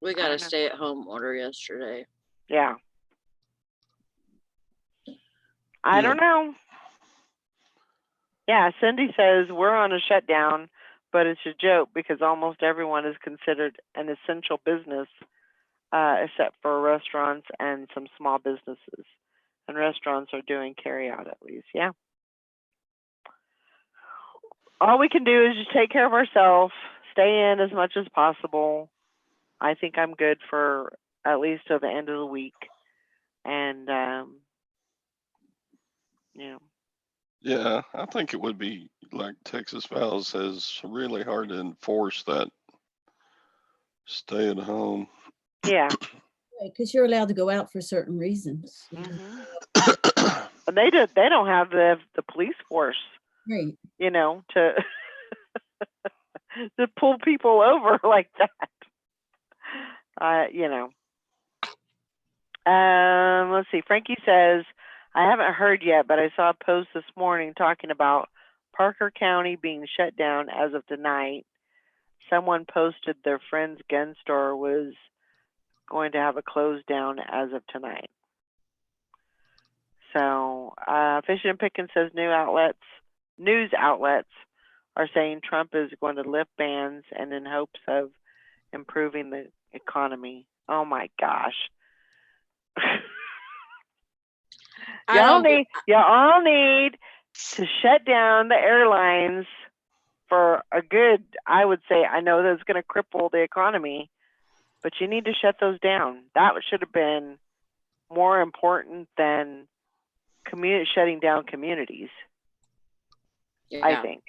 D: We
A: I
D: got a
A: don't know.
D: stay-at-home order yesterday.
A: Yeah. I
C: Yeah.
A: don't know. Yeah, Cindy says we're on a shutdown, but it's a joke because almost everyone is considered an essential business, except for restaurants and some small businesses. And restaurants are doing carry out at least. Yeah. All we can do is just take care of ourselves, stay in as much as possible. I think I'm good for at least till the end of the week. And, you know,
C: Yeah, I think it would be, like Texas Val says, really hard to enforce that stay at home.
A: yeah.
E: because you're allowed to go out for certain reasons.
A: Hmm. And they don't have the police force,
E: Right.
A: you know, to to pull people over like that. You know. Let's see. Frankie says, I haven't heard yet, but I saw a post this morning talking about Parker County being shut down as of tonight. Someone posted their friend's gun store was going to have a close down as of tonight. So, Fishing and Pickin says news outlets are saying Trump is going to lift bans and in hopes of improving the economy. Oh my gosh. Y'all need to shut down the airlines for a good, I would say, I know that's going to cripple the economy, but you need to shut those down. That should have been more important than shutting down communities, I think.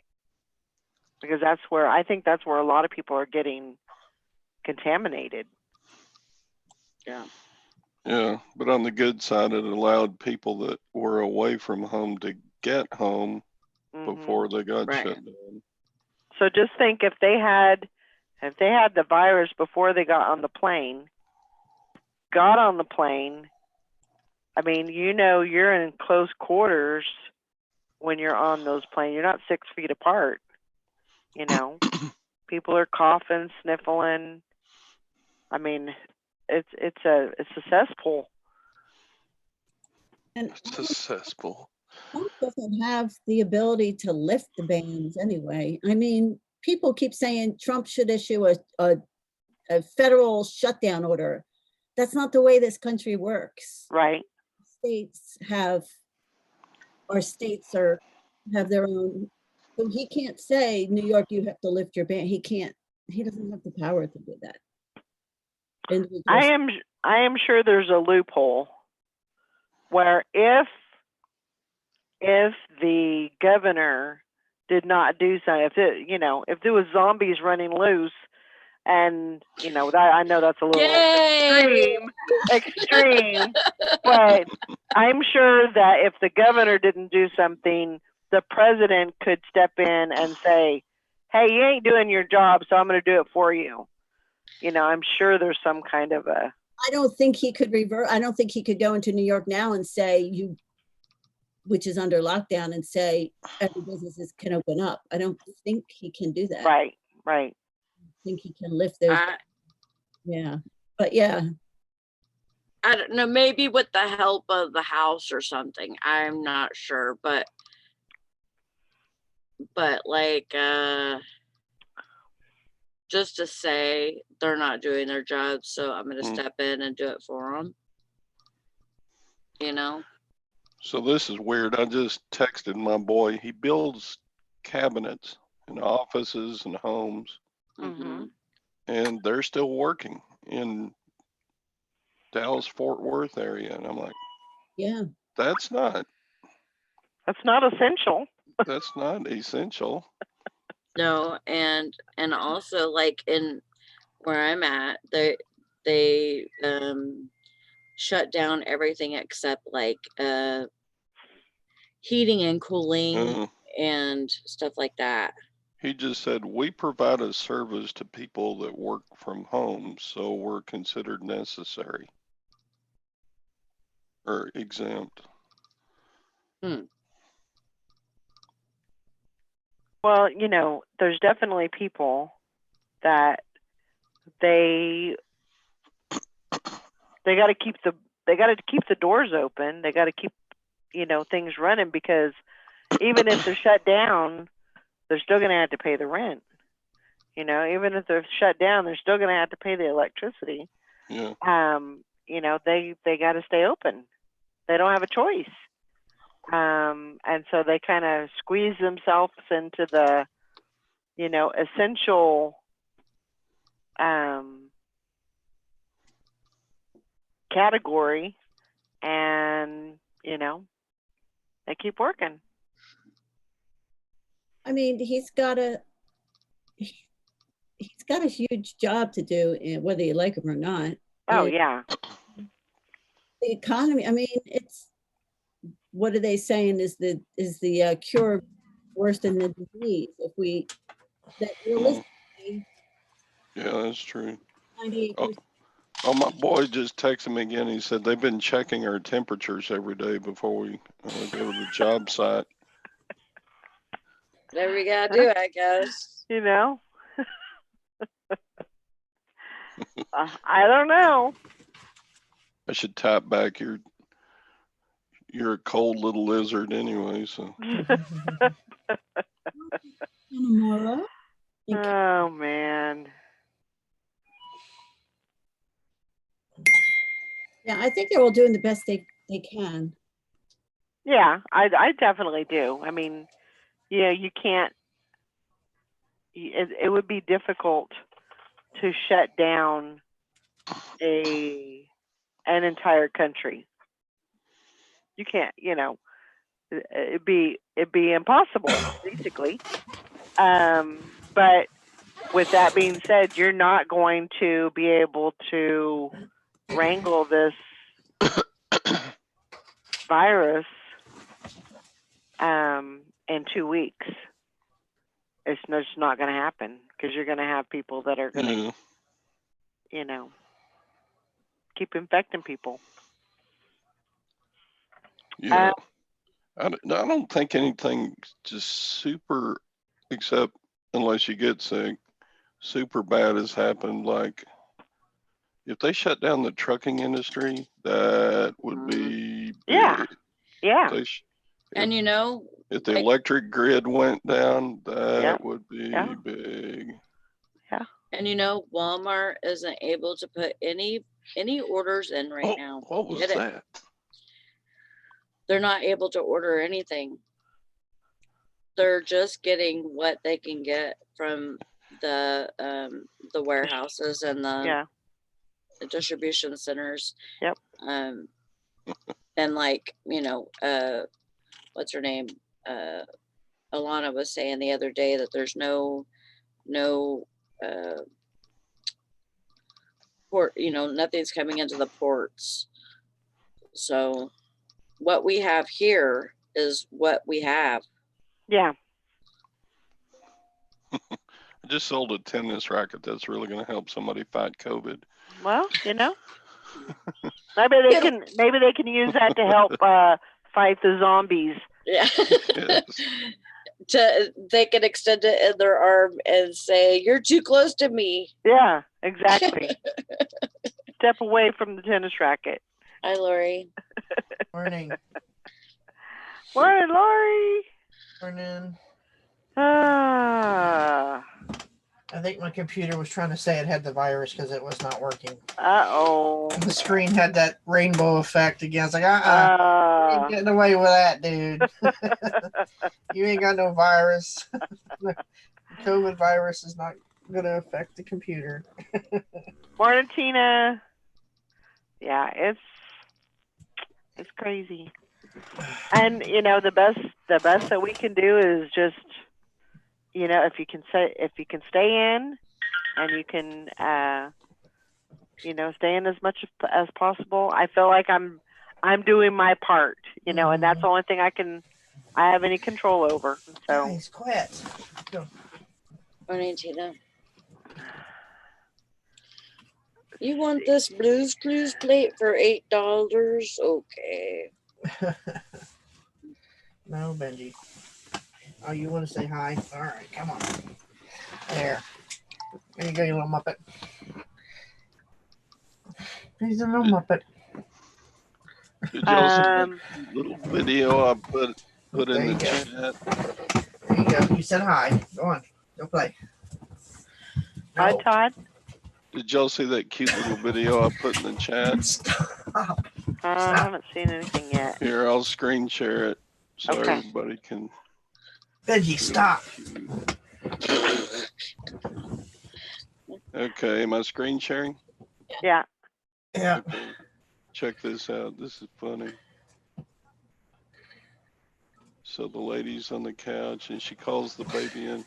A: because I think that's where a lot of people are getting contaminated.
D: Yeah.
C: Yeah, but on the good side, it allowed people that were away from home to get home
A: Mhm.
C: before they got
D: Right.
C: shut down.
A: So just think if they had the virus before they got on the plane, got on the plane, I mean, you're in close quarters when you're on those planes. You're not 6 feet apart, you know. People are coughing, sniffling. I mean, it's a cesspool.
E: And
C: It's a cesspool.
E: Trump doesn't have the ability to lift the bans anyway. I mean, people keep saying Trump should issue a federal shutdown order. That's not the way this country works.
A: Right.
E: States have their own. So he can't say, New York, you have to lift your ban. He doesn't have the power to do that. Individual
A: I am sure there's a loophole where if the governor did not do something, if there was zombies running loose, and that, I know that's a little
D: Yay!
A: extreme, but I'm sure that if the governor didn't do something, the president could step in and say, "Hey, you ain't doing your job, so I'm going to do it for you." I'm sure there's some kind of a.
E: I don't think he could revert. I don't think he could go into New York now and say which is under lockdown, and say every businesses can open up. I don't think he can do that.
A: Right.
E: I think he can lift those. Yeah, but yeah.
D: I don't know, maybe with the help of the House or something. I'm not sure, but like, just to say they're not doing their job, so I'm going to step in and do it for them.
C: So this is weird. I just texted my boy. He builds cabinets in offices and homes,
A: Mhm.
C: and they're still working in Dallas Fort Worth area. And I'm like,
E: Yeah.
C: that's not
A: essential.
C: That's not essential.
D: No, and also like in where I'm at, they shut down everything except like heating and cooling and stuff like that.
C: He just said, we provide a service to people that work from home, so we're considered necessary or exempt.
A: Well, there's definitely people that they got to keep the doors open. They got to keep things running, because even if they're shut down, they're still going to have to pay the rent. Even if they're shut down, they're still going to have to pay the electricity.
C: Yeah.
A: They got to stay open. They don't have a choice. And so they kind of squeeze themselves into the, essential category, and they keep working.
E: I mean, he's got a huge job to do, whether you like him or not.
A: Oh, yeah.
E: The economy, I mean, it's, what are they saying is the cure worse than the disease? If we, that realistically,
C: yeah, that's true.
E: 98%.
C: Oh, my boy just texted me again. He said they've been checking our temperatures every day before we go to the job site.
D: Whatever we gotta do, I guess.
A: I don't know.
C: I should tap back. You're a cold little lizard anyway, so.
A: Oh, man.
E: Yeah, I think they're all doing the best they can.
A: Yeah, I definitely do. I mean, you can't. It would be difficult to shut down an entire country. You can't. It'd be impossible, basically. But with that being said, you're not going to be able to wrangle this virus in 2 weeks. It's just not going to happen because you're going to have people that are going to,
C: Yeah.
A: you know, keep infecting people.
C: Yeah. I don't think anything just super, except unless you get sick, super bad has happened. Like if they shut down the trucking industry, that would be
A: Yeah.
C: big.
A: Yeah.
C: They sh-
D: And you know,
C: If the
D: like-
C: electric grid went down, that
A: Yeah.
C: would be
A: Yeah.
C: big.
D: and you know, Walmart isn't able to put any orders in right now.
C: What was
D: Get it?
C: that?
D: They're not able to order anything. They're just getting what they can get from the warehouses and
A: Yeah.
D: the distribution centers.
A: Yep.
D: And like, you know, what's her name? Alana was saying the other day that there's no port, you know, nothing's coming into the ports. So what we have here is what we have.
A: Yeah.
C: I just sold a tennis racket that's really going to help somebody fight COVID.
A: Well, you know, maybe they can use that to help fight the zombies.
D: Yeah.
C: Yes.
D: They can extend it in their arm and say, "You're too close to me."
A: Yeah, exactly. Step away from the tennis racket.
D: Hi, Lori.
F: Morning.
A: Morning, Lori.
F: Morning.
A: Ah.
F: I think my computer was trying to say it had the virus because it was not working.
A: Uh-oh.
F: The screen had that rainbow effect again. I was like, you ain't getting away with that, dude. You ain't got no virus. The COVID virus is not going to affect the computer.
A: Morning, Tina. Yeah, it's crazy. And you know, the best that we can do is just, you know, if you can stay in, and you can you know, stay in as much as possible. I feel like I'm doing my part, you know, and that's the only thing I have any control over. So
F: Guys, quit. Go.
D: Morning, Tina. You want this Blue's Clues plate for $8? Okay.
F: No, Benji. Oh, you want to say hi? All right, come on. There. There you go, you little Muppet. He's a little Muppet.
C: Did y'all see that
A: um,
C: little video I put
F: There
C: in
F: you
C: the
F: go.
C: chat?
F: There you go. You said hi. Go on. Go play.
A: hi,
F: No.
A: Todd.
C: Did y'all see that cute little video I put in the chat?
F: Stop.
A: I haven't seen anything yet.
C: Here, I'll screen share it so
A: Okay.
C: everybody can.
F: Benji, stop.
C: Okay, am I screen sharing?
A: Yeah.
F: Yeah.
C: Okay. Check this out. This is funny. So the lady's on the couch and she calls the baby in.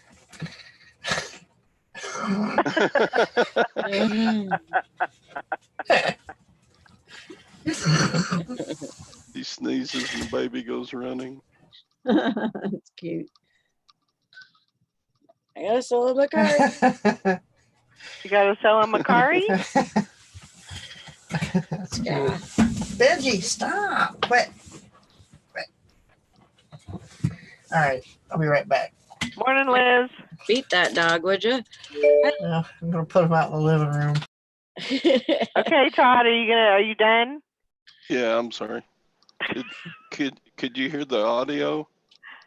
C: He sneezes and the baby goes running.
E: It's cute.
D: I gotta sell him a card.
A: You gotta sell him a Macari?
F: That's cute. Benji, stop. Quit. All right. I'll be right back.
A: Morning, Liz.
D: Beat that dog, would you?
F: No, I'm going to put him out in the living room.
A: Okay, Todd, are you done?
C: Yeah, I'm sorry. Could you hear the audio?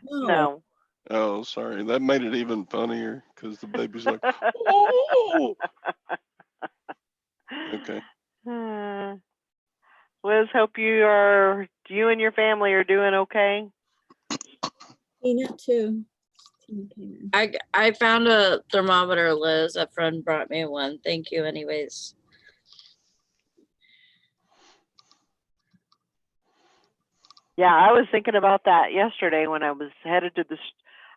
A: No.
C: Oh, sorry. That made it even funnier because the baby's like, oh. Okay.
A: Liz, hope you and your family are doing okay.
E: Tina too. Tina came in.
D: I found a thermometer, Liz. A friend brought me one. Thank you, anyways.
A: Yeah, I was thinking about that yesterday when I was headed to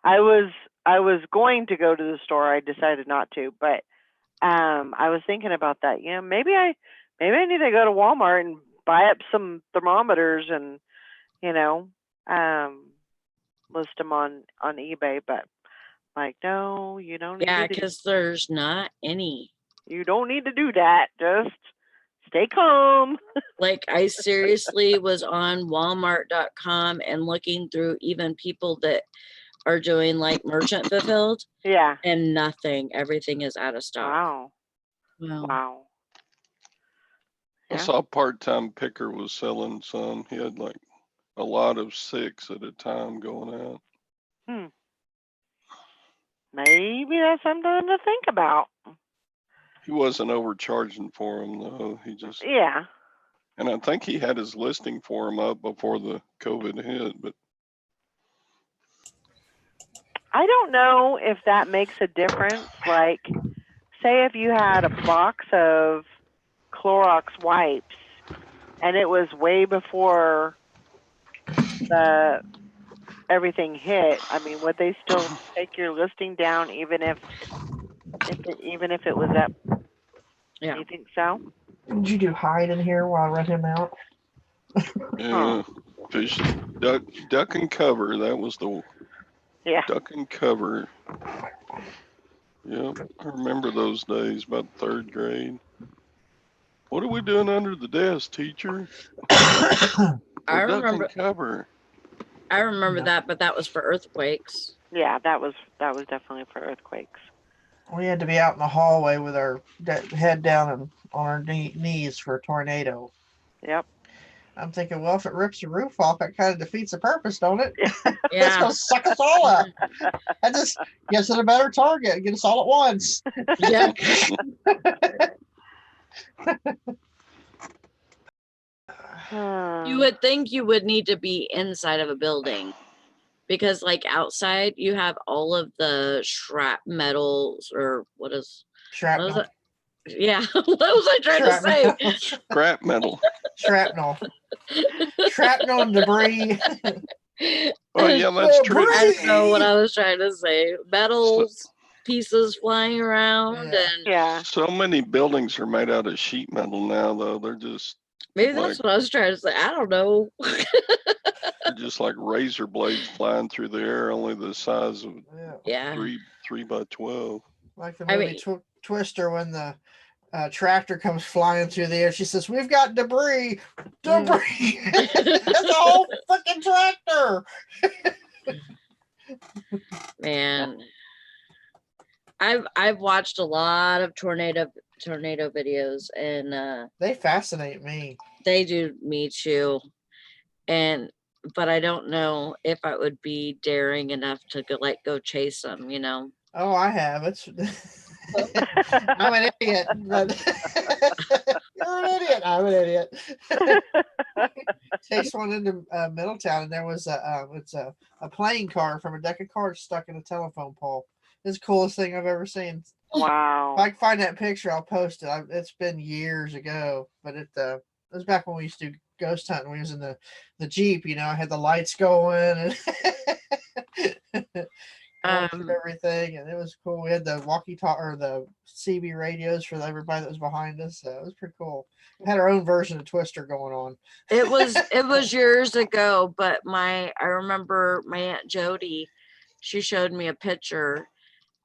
A: I was I was going to go to the store. I decided not to, but I was thinking about that. Yeah, maybe I need to go to Walmart and buy up some thermometers and, you know, list them on eBay. But like, no, you don't need
D: Yeah,
A: to do,
D: because there's not any.
A: you don't need to do that. Just stay calm.
D: Like, I seriously was on Walmart.com and looking through even people that are doing like merchant fulfilled,
A: Yeah.
D: and nothing. Everything is out of stock.
A: Wow.
D: Wow.
A: Wow.
C: I
A: Yeah.
C: saw a part-time picker was selling some. He had like a lot of 6 at a time going out.
A: Maybe that's something to think about.
C: He wasn't overcharging for them though. He just,
A: Yeah.
C: and I think he had his listing for them up before the COVID hit, but
A: I don't know if that makes a difference. Like, say if you had a box of Clorox wipes and it was way before the everything hit. I mean, would they still take your listing down even if it was up?
D: Yeah.
A: You think so?
F: Did you do hide in here while I read him out?
C: yeah, fish, duck and cover. That was the
A: Yeah.
C: duck and cover. Yep, I remember those days, about 3rd grade. What are we doing under the desk, teacher?
D: I
C: We're duck
D: remember.
C: and cover.
D: I remember
F: Yeah.
D: that, but that was for earthquakes.
A: Yeah, that was definitely for earthquakes.
F: We had to be out in the hallway with our head down and on our knees for a tornado.
A: Yep.
F: I'm thinking, well, if it rips the roof off, that kind of defeats the purpose, don't it? It's
D: Yeah.
F: gonna suck us all up. That just gives it a better target and get us all at once.
D: Yeah. You would think you would need to be inside of a building, because like outside you have all of the shrapnels, or what is
F: Shrapnel.
D: it? Yeah, what was I trying to say?
C: Scrap metal.
F: Shrapnel. Shrapnel and debris.
C: Oh yeah, that's true.
D: I don't know what I was trying to say. Metals pieces flying around,
F: Yeah.
D: and
A: Yeah.
C: So many buildings are made out of sheet metal now, though. They're just
D: maybe that's what I was trying to say. I don't know.
C: they're just like razor blades flying through the air, only the size of
F: Yeah.
D: Yeah.
C: 3 by 12.
F: Like the
D: I
F: movie
D: mean-
F: Twister, when the tractor comes flying through the air, she says, "We've got debris, debris." That's a whole freaking tractor.
D: Man, I've watched a lot of tornado videos, and
F: They fascinate me.
D: they do me too. But I don't know if I would be daring enough to go chase them, you know.
F: Oh, I have. It's. I'm an idiot. But you're an idiot. I'm an idiot. Takes one into Middletown, and there was a playing card from a deck of cards stuck in a telephone pole. It's the coolest thing I've ever seen.
A: Wow.
F: If I can find that picture, I'll post it. It's been years ago, but it was back when we used to do ghost hunting. We was in the Jeep, you know, I had the lights going and everything, and it was cool. We had the walkie-talkie or the CB radios for everybody that was behind us. So it was pretty cool. We had our own version of Twister going on.
D: It was years ago, but I remember my Aunt Jody, she showed me a picture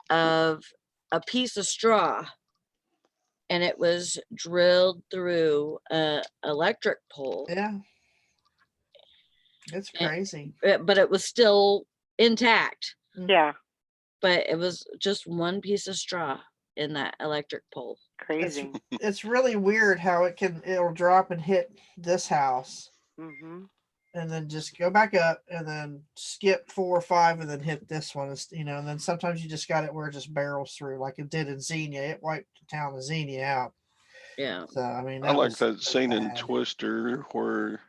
D: of a piece of straw, and it was drilled through a electric pole.
F: Yeah, it's crazy.
D: But it was still intact.
A: Yeah.
D: But it was just one piece of straw in that electric pole.
A: Crazy.
F: It's really weird how it'll drop and hit this house,
A: Mm-hmm.
F: and then just go back up, and then skip 4 or 5, and then hit this one. You know, and then sometimes you just got it where it just barrels through, like it did in Xenia. It wiped the town of Xenia out.
D: Yeah.
F: So I mean,
C: I like
F: was
C: that scene in
F: bad.
C: Twister where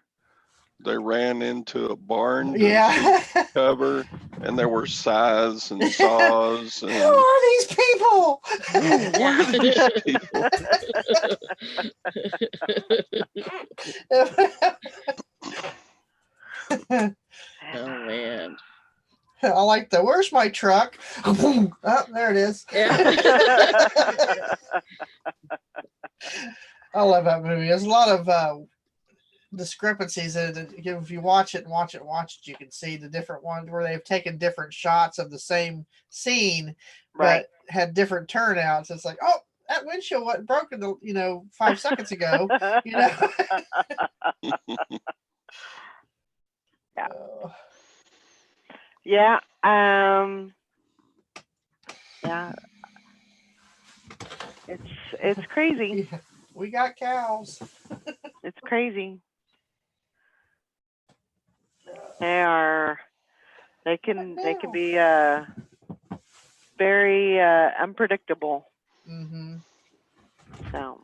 C: they ran into a barn to
F: Yeah.
C: seek cover, and there were sighs and saws.
F: Who
C: And
F: are these people?
C: what are these people?
D: Oh man.
F: I like the, where's my truck? Oh, there it is.
D: Yeah.
F: I love that movie. There's a lot of discrepancies in it. If you watch it, you can see the different ones where they've taken different shots of the same scene,
A: Right.
F: but had different turnouts. It's like, oh, that windshield wasn't broken, 5 seconds ago. You know.
A: Yeah.
F: Uh,
A: Yeah. Yeah. It's crazy.
F: yeah, we got cows.
A: It's crazy. They can be very unpredictable.
F: Mm-hmm.
A: So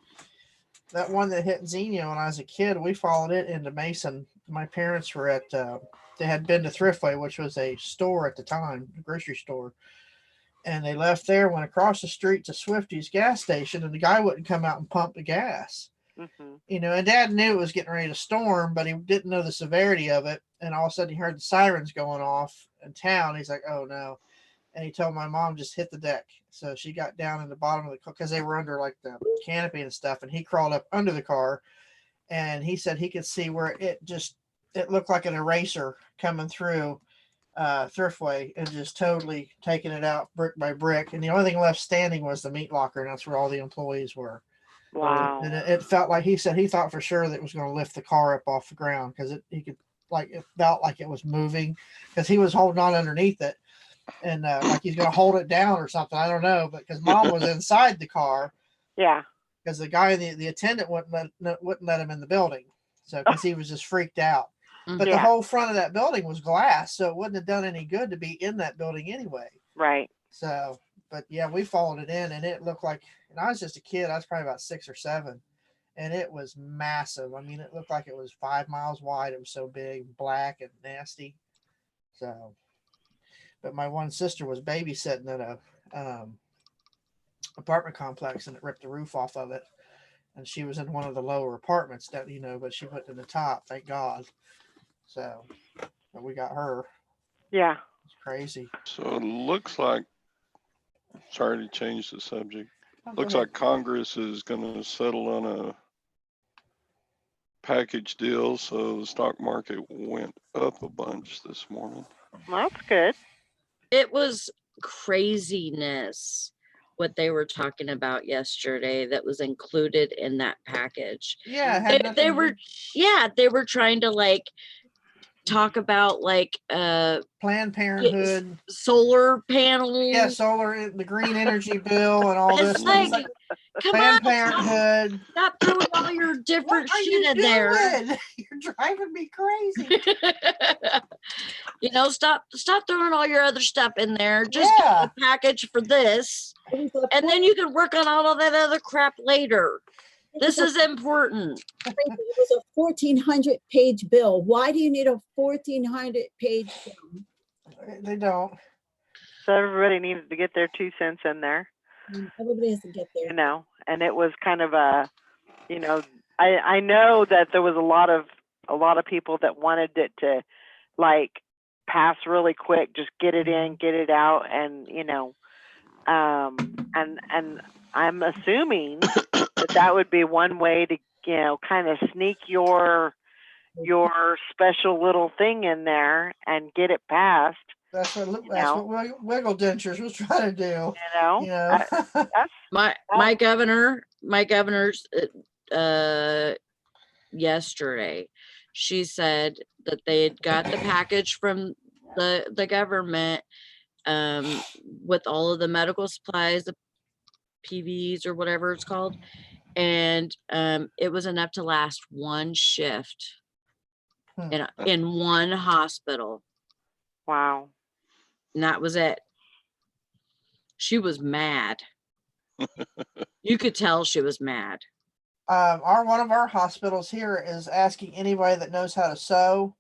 F: That one that hit Xenia when I was a kid, we followed it into Mason. My parents were at, they had been to Thriftway, which was a store at the time, a grocery store. And they left there, went across the street to Swifty's gas station, and the guy wouldn't come out and pump the gas.
A: mhm.
F: And Dad knew it was getting ready to storm, but he didn't know the severity of it. And all of a sudden, he heard the sirens going off in town. He's like, "Oh no!" And he told my mom, "Just hit the deck." So she got down in the bottom of the car because they were under like the canopy and stuff, and he crawled up under the car. And he said he could see where it looked like an eraser coming through Thriftway and just totally taking it out brick by brick. And the only thing left standing was the meat locker, and that's where all the employees were.
A: Wow.
F: And it felt like, he said he thought for sure that it was going to lift the car up off the ground because it felt like it was moving because he was holding on underneath it and like he's going to hold it down or something. I don't know, but because Mom was inside the car
A: Yeah.
F: because the guy, the attendant wouldn't let him in the building. So because he was just freaked out. But the
A: Yeah.
F: whole front of that building was glass, so it wouldn't have done any good to be in that building anyway.
A: Right.
F: So, but yeah, we followed it in, and it looked like, and I was just a kid. I was probably about 6 or 7, and it was massive. I mean, it looked like it was 5 miles wide. It was so big, black, and nasty. So, but my one sister was babysitting at a apartment complex, and it ripped the roof off of it. And she was in one of the lower apartments that, but she went to the top, thank God. So, but we got her.
A: Yeah.
F: It's crazy.
C: So it looks like, sorry to change the subject.
F: Oh, go
C: Looks
F: ahead.
C: like Congress is going to settle on a package deal. So the stock market went up a bunch this morning.
A: Well, that's good.
D: It was craziness what they were talking about yesterday that was included in that package.
F: Yeah, it had nothing
D: They
F: to
D: were,
F: do-
D: yeah, they were trying to like talk about like
F: Planned Parenthood.
D: solar panels.
F: Yeah, solar, the green energy bill, and all
D: It's
F: this.
D: like,
F: It's like
D: come
F: Planned
D: on,
F: Parenthood.
D: stop throwing all your different
F: What are
D: shit
F: you
D: in there.
F: doing? You're driving me crazy.
D: Stop throwing all your other stuff in there. Just
F: Yeah.
D: get a package for this,
E: It was a
D: and then you can work on all of that other crap later. This
E: was a-
D: is important.
E: it was a 1,400-page bill. Why do you need a 1,400-page bill?
F: They don't.
A: So everybody needed to get their 2 cents in there,
E: Everybody has to get there.
A: and it was kind of a, I know that there was a lot of people that wanted it to like pass really quick, just get it in, get it out, and and I'm assuming that would be one way to kind of sneak your special little thing in there and get it passed.
F: That's what
A: know.
F: Wiggle Dentures was trying to do.
A: That's
D: My governor's yesterday, she said that they had got the package from the government with all of the medical supplies, the PVs or whatever it's called, and it was enough to last one shift in one hospital,
A: wow.
D: and that was it. She was mad. You could tell she was mad.
F: One of our hospitals here is asking anybody that knows how to sew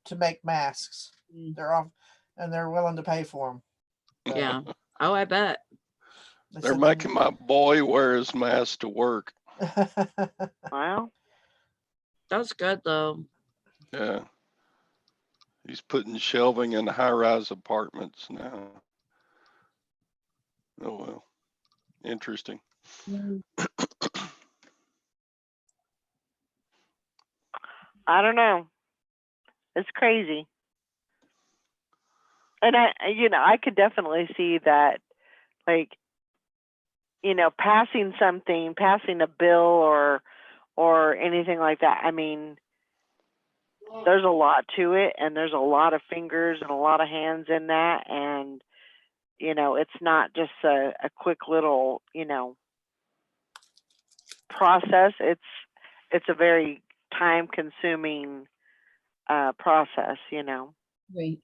F: to make masks. They're off, and they're willing to pay for them.
D: Yeah. Oh, I bet.
C: They're making my boy wear his mask to work.
A: Well,
D: That's good though.
C: Yeah. He's putting shelving in high-rise apartments now. Oh, well, interesting.
E: Mm,
A: I don't know. It's crazy. And I could definitely see that, like, passing a bill or anything like that. I mean, there's a lot to it, and there's a lot of fingers and a lot of hands in that, and it's not just a quick little process. It's a very time consuming process.
E: Right.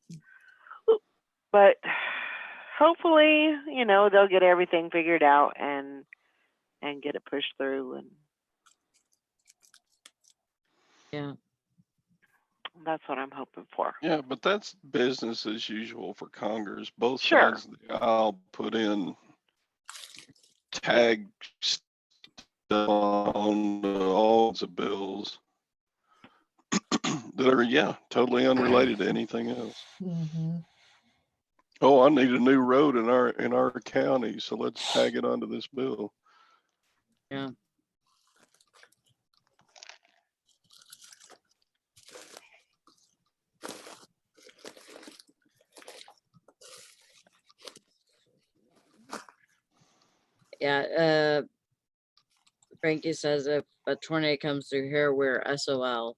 A: But hopefully, they'll get everything figured out and get it pushed through, and
D: Yeah.
A: that's what I'm hoping for.
C: Yeah, but that's business as usual for Congress. Both
A: Sure.
C: sides of the aisle put in tag stuff on all the bills that are, totally unrelated to anything else.
F: Mm-hmm.
C: Oh, I need a new road in our county, so let's tag it onto this bill.
D: Yeah. Yeah. Frankie says if a tornado comes through here, we're SOL.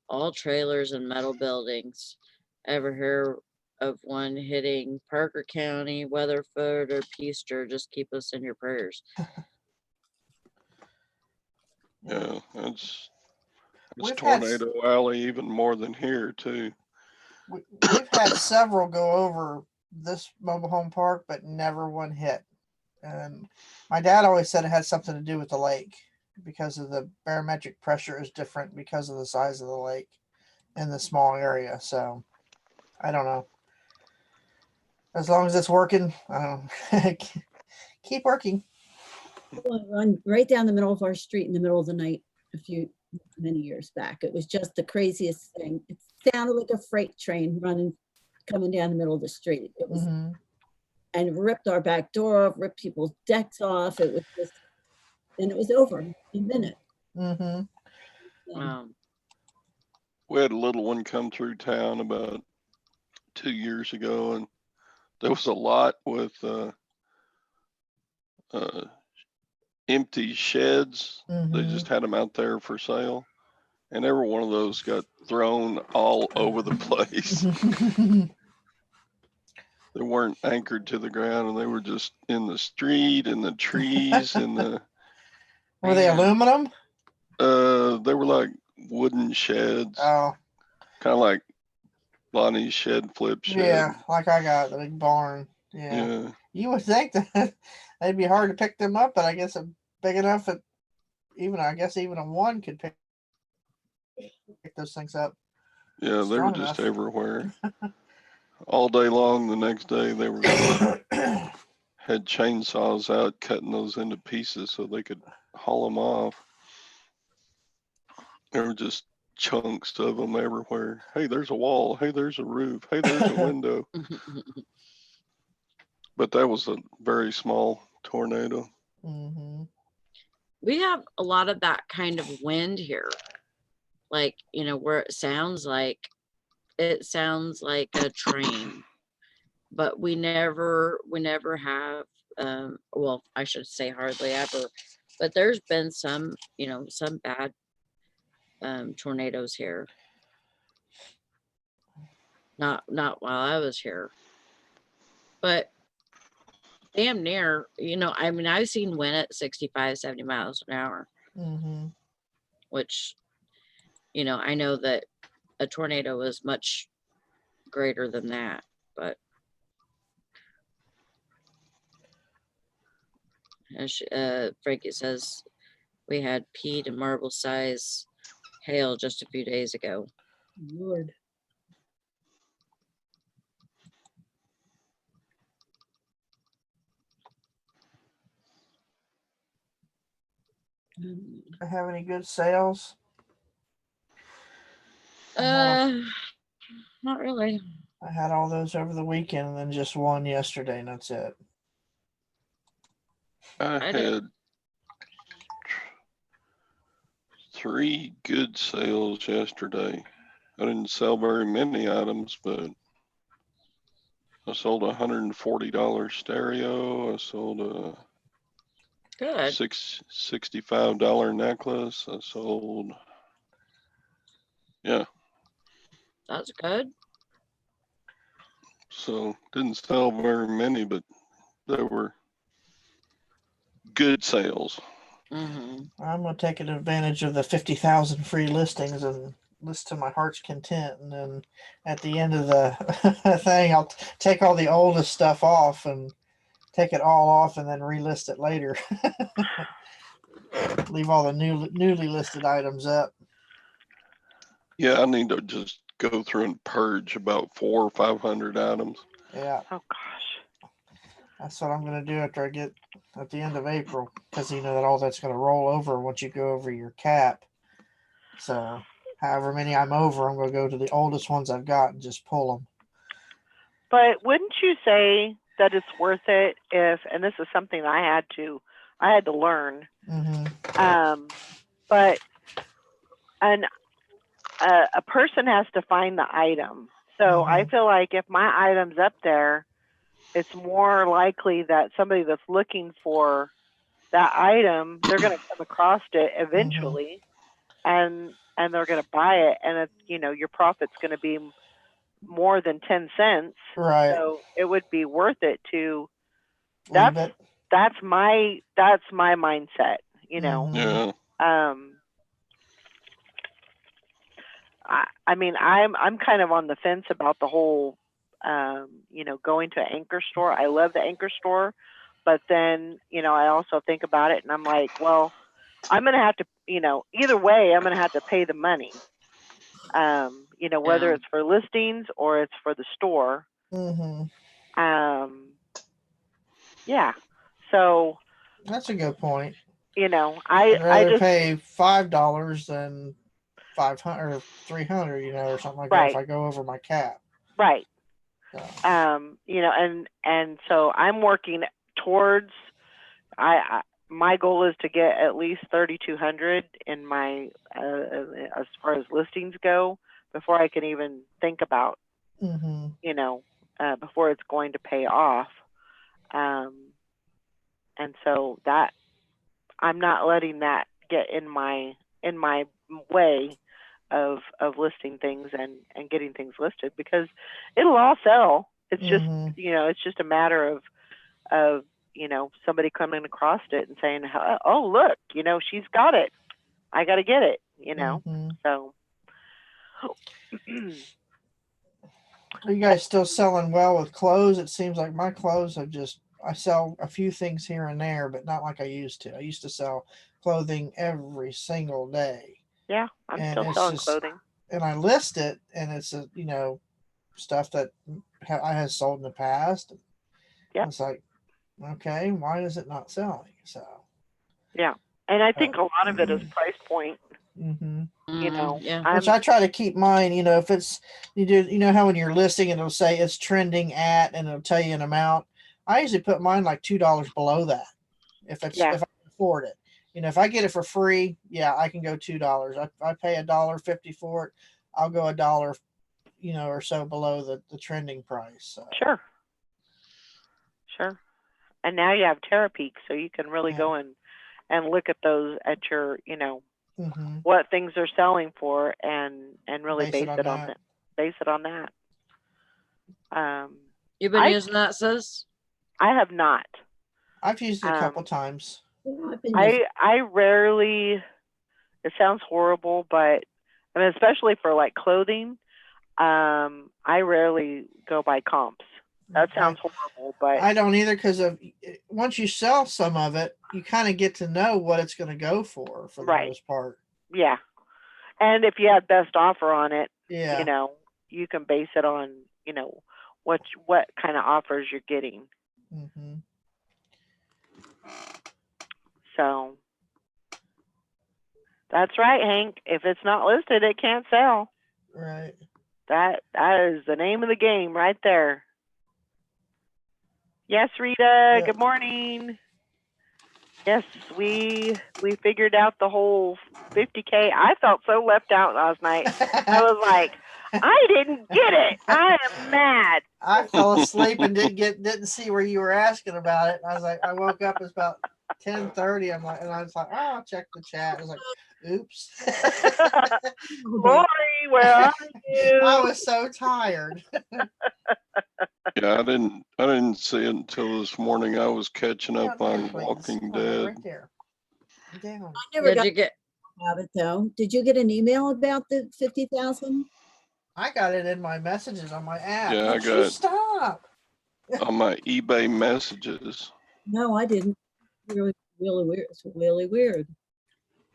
D: All trailers and metal buildings. Ever hear of one hitting Parker County, Weatherford, or Peaster? Just keep us in your prayers.
C: Yeah, it's
F: We've had
C: Tornado Alley even more than here too.
F: we've had several go over this mobile home park, but never one hit. And my dad always said it had something to do with the lake because of the barometric pressure is different because of the size of the lake in the small area. So I don't know. As long as it's working, I don't keep working.
E: One run right down the middle of our street in the middle of the night many years back. It was just the craziest thing. It sounded like a freight train coming down the middle of the street. It was,
F: Mm-hmm.
E: and it ripped our back door off, ripped people's decks off. It was just, and it was over in a minute.
F: Mm-hmm.
C: We had a little one come through town about 2 years ago, and there was a lot with empty sheds. They just had them out there for sale, and every one of those got thrown all over the place. They weren't anchored to the ground, and they were just in the street, in the trees, in the.
F: Were they aluminum?
C: They were like wooden sheds,
F: Oh,
C: kind of like Lonnie's shed flip shed.
F: yeah, like I got the big barn. Yeah. You would think that they'd be hard to pick them up, but I guess I'm big enough that even a one could pick those things up.
C: Yeah, they were
F: Strong
C: just
F: enough.
C: everywhere. All day long the next day they were had chainsaws out cutting those into pieces so they could haul them off. There were just chunks of them everywhere. Hey, there's a wall. Hey, there's a roof. Hey, there's a window. But that was a very small tornado.
F: Mm-hmm.
D: We have a lot of that kind of wind here. Like, where it sounds like a train, but we never have, well, I should say hardly ever, but there's been some bad tornadoes here. Not while I was here, but damn near, I mean, I've seen wind at 65, 70 miles an hour,
F: Mm-hmm.
D: which, I know that a tornado is much greater than that, but Frankie says we had peat and marble size hail just a few days ago.
E: Lord.
F: Have any good sales?
D: Uh, Not really.
F: I had all those over the weekend and then just one yesterday, and that's it.
C: I
D: I did.
C: had 3 good sales yesterday. I didn't sell very many items, but I sold a $140 stereo. I sold a
D: Good.
C: $65 necklace. I sold, yeah.
D: That's good.
C: So didn't sell very many, but they were good sales.
D: Mm-hmm.
F: I'm gonna take advantage of the 50,000 free listings and list to my heart's content, and then at the end of the thing, I'll take all the oldest stuff off and take it all off, and then relist it later. Leave all the newly listed items up.
C: Yeah, I need to just go through and purge about 400 or 500 items.
F: Yeah,
A: Oh gosh.
F: that's what I'm gonna do after I get at the end of April, because you know that all that's gonna roll over once you go over your cap. So, however many I'm over, I'm gonna go to the oldest ones I've got and just pull them.
A: But wouldn't you say that it's worth it if, and this is something I had to learn,
F: Mm-hmm.
A: but a person has to find the item. So I feel like if my item's up there, it's more likely that somebody that's looking for that item, they're going to come across it eventually, and they're going to buy it, and it's, you know, your profit's going to be more than 10 cents.
F: Right.
A: So it would be worth it to.
F: Leave it.
A: That's my mindset. You know.
C: Yeah.
A: I mean, I'm kind of on the fence about the whole, you know, going to an anchor store. I love the anchor store, but then, you know, I also think about it and I'm like, well, I'm going to have to, you know, either way, I'm going to have to pay the money. You know, whether
D: Yeah.
A: it's for listings or it's for the store. Yeah. So
F: that's a good point.
A: You know,
F: I'd rather
A: I just
F: pay $5 than 500 or 300, you know, or something like that if I go over my cap.
A: Right.
F: So.
A: You know, and so I'm working towards. My goal is to get at least 3,200 in my as far as listings go before I can even think about, you know, before it's going to pay off. And so that I'm not letting that get in my way of listing things and getting things listed, because it'll all sell. It's just, you know, it's just a matter of, you know, somebody coming across it and saying, oh, look, you know, she's got it. I got to get it, you know? So.
F: Are you guys still selling well with clothes? It seems like my clothes have I sell a few things here and there, but not like I used to. I used to sell clothing every single day.
A: Yeah, I'm still selling clothing.
F: And I list it, and it's you know, stuff that I have sold in the past. Yeah. It's like, okay, why is it not selling? So.
A: Yeah, and I think a lot of it is price point. You know,
F: which I try to keep mine. You know, if it's you know how when you're listing it'll say it's trending at, and it'll tell you an amount. I usually put mine like $2 below that, if I can afford it. You know, if I get it for free, yeah, I can go $2. I pay $1.50 for it. I'll go $1, you know, or so below the trending price. So.
A: Sure. And now you have Terapeak, so you can really go and look at those at your, you know, what things are selling for, and really base it on that. Base it on that.
D: You've been using that, sis?
A: I have not.
F: I've used it a couple times.
A: I rarely. It sounds horrible, but I mean, especially for like clothing, I rarely go by comps. That sounds horrible, but
F: I don't either, because once you sell some of it, you kind of get to know what it's going to go for the most part.
A: Yeah, and if you have best offer on it,
F: you
A: know, you can base it on, you know, what kind of offers you're getting. So that's right, Hank. If it's not listed, it can't sell.
F: Right.
A: That is the name of the game right there. Yes, Rita. Good morning. Yes, we figured out the whole 50K. I felt so left out last night. I was like, I didn't get it. I am mad.
F: I fell asleep and didn't see where you were asking about it. I was like, I woke up, it's about 10:30. And I was like, oh, I'll check the chat. I was like, oops.
A: Lori, where are you?
F: I was so tired.
C: Yeah, I didn't see it until this morning. I was catching up
F: Down there,
C: on
F: please.
C: Walking
F: Oh,
C: Dead.
F: right there. Down.
E: I never
D: Did
E: got
D: you get?
E: about it though. Did you get an email about the 50,000?
F: I got it in my messages on my app.
C: Yeah, I
F: Would you
C: got-
F: stop?
C: On my eBay messages.
E: No, I didn't. Really, really weird. It's really weird.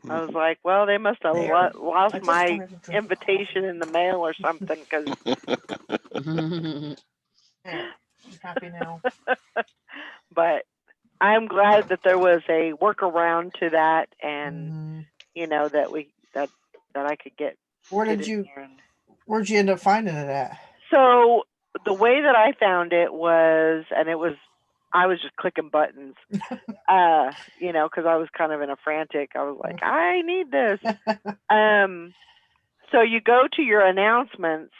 A: I was like, well, they must have
F: There. I
A: lost
F: just
A: my
F: wanted to drink
A: invitation in the mail or something, because
F: There. You happy now?
A: but I'm glad that there was a workaround to that, and
F: Mhm.
A: you know that I could get.
F: Where
A: get
F: did
A: in
F: you
A: there and-
F: Where'd you end up finding it at?
A: So the way that I found it was, and I was just clicking buttons, you know, because I was kind of in a frantic. I was like, I need this. So you go to your announcements